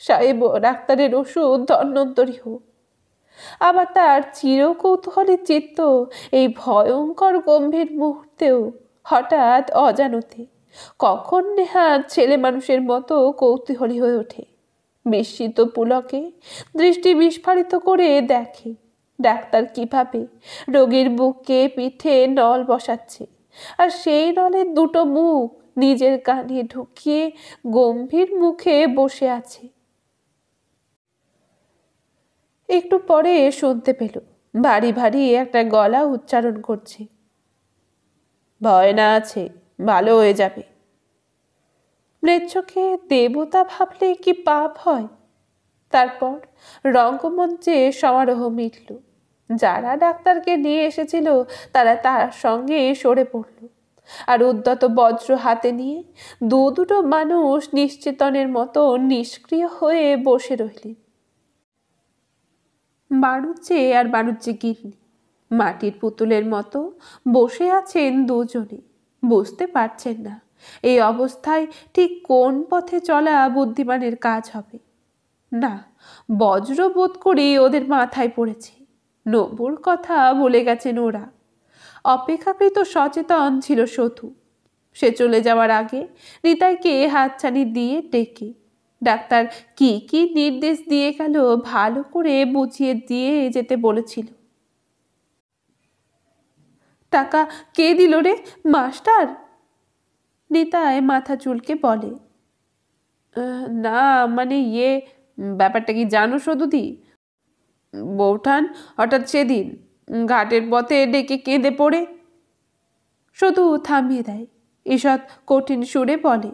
সাহেব ডাক্তারের ওষুধ ধন্বন্তরী হোক। আবার তার চিরকৌতূহলী চিত্ত এই ভয়ঙ্কর গম্ভীর মুহূর্তেও হঠাৎ অজানতে কখন নেহাত ছেলে মানুষের মতো কৌতূহলী হয়ে ওঠে। বিস্মিত পুলকে দৃষ্টি বিস্ফারিত করে দেখে ডাক্তার কিভাবে রোগীর বুকে পিঠে নল বসাচ্ছে, আর সেই নলের দুটো মুখ নিজের কানে ঢুকিয়ে গম্ভীর মুখে বসে আছে। একটু পরে শুনতে পেল ভারী ভারী একটা গলা উচ্চারণ করছে, ভয় না আছে, ভালো হয়ে যাবে। মৃচ্ছকে দেবতা ভাবলে কি পাপ হয়? তারপর রঙ্গমঞ্চে সমারোহ মিটল। যারা ডাক্তারকে নিয়ে এসেছিল তারা তার সঙ্গে সরে পড়ল, আর উদ্যত বজ্র হাতে নিয়ে দুটো মানুষ নিশ্চেতনের মতো নিষ্ক্রিয় হয়ে বসে রইলেন। বাণুজ্যে আর বাণুজ্যে গিন্নি মাটির পুতুলের মতো বসে আছেন দুজনে, বুঝতে পারছেন না এই অবস্থায় ঠিক কোন পথে চলা বুদ্ধিমানের কাজ হবে। না, বজ্র বোধ করে ওদের মাথায় পড়েছে, নবুর কথা ভুলে গেছেন ওরা। অপেক্ষাকৃত সচেতন ছিল সতু। সে চলে যাওয়ার আগে নিতাইকে হাতছানি দিয়ে ডেকে ডাক্তার কি কি নির্দেশ দিয়ে গেল ভালো করে বুঝিয়ে দিয়ে যেতে বলেছিল। টাকা কে দিল রে, মাস্টার? নিতাই মাথা চুলকে বলে, না মানে ব্যাপারটা কি জানো সদুদি? বৌঠান হঠাৎ সেদিন ঘাটের পথে ডেকে কেঁদে পড়ে। শুধু থামিয়ে দেয়, ঈষৎ কঠিন সুরে বলে,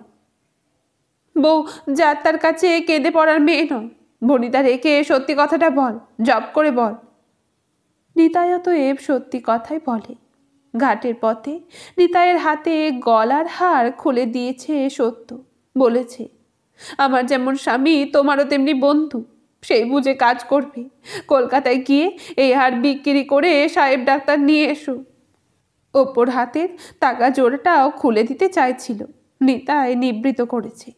বউ যাত্রার কাছে কেঁদে পড়ার মেয়ে নয়, বনিতা রেখে সত্যি কথাটা বল, জব করে বল। নিতাই অতএব সত্যি কথাই বলে। ঘাটের পথে নিতাইয়ের হাতে গলার হার খুলে দিয়েছে সত্য, বলেছে, আমার যেমন স্বামী তোমারও তেমনি বন্ধু, সেই বুঝে কাজ করবে। কলকাতায় গিয়ে এই হার বিক্রি করে সাহেব ডাক্তার নিয়ে এসো। ওপর হাতের টাকা জোড়াটাও খুলে দিতে চাইছিল, নিতাই নিবৃত করেছে।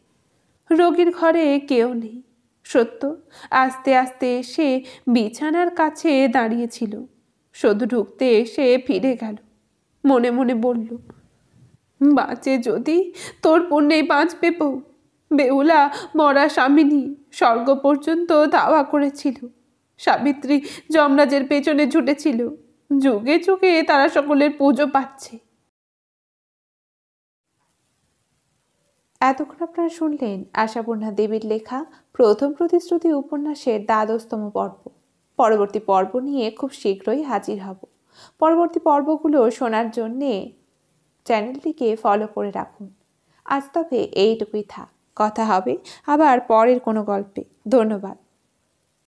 রোগীর ঘরে কেউ নেই। সত্য আস্তে আস্তে এসে বিছানার কাছে দাঁড়িয়েছিল। শুধু ঢুকতে এসে ফিরে গেল, মনে মনে বলল, বাঁচে যদি তোর পুণ্যেই বাঁচবে বউ। বেহুলা মরা স্বামিনী স্বর্গ পর্যন্ত ধাওয়া করেছিল, সাবিত্রী যমরাজের পেছনে ছুটেছিল, যুগে যুগে তারা সকলের পুজো পাচ্ছে। এতক্ষণ আপনারা শুনলেন আশাপূর্ণা দেবীর লেখা প্রথম প্রতিশ্রুতি উপন্যাসের ১২তম পর্ব। পরবর্তী পর্ব নিয়ে খুব শীঘ্রই হাজির হব। পরবর্তী পর্বগুলো শোনার জন্যে চ্যানেলটিকে ফলো করে রাখুন। আজ তবে এইটুকুই থাক, কথা হবে আবার পরের কোনো গল্পে। ধন্যবাদ।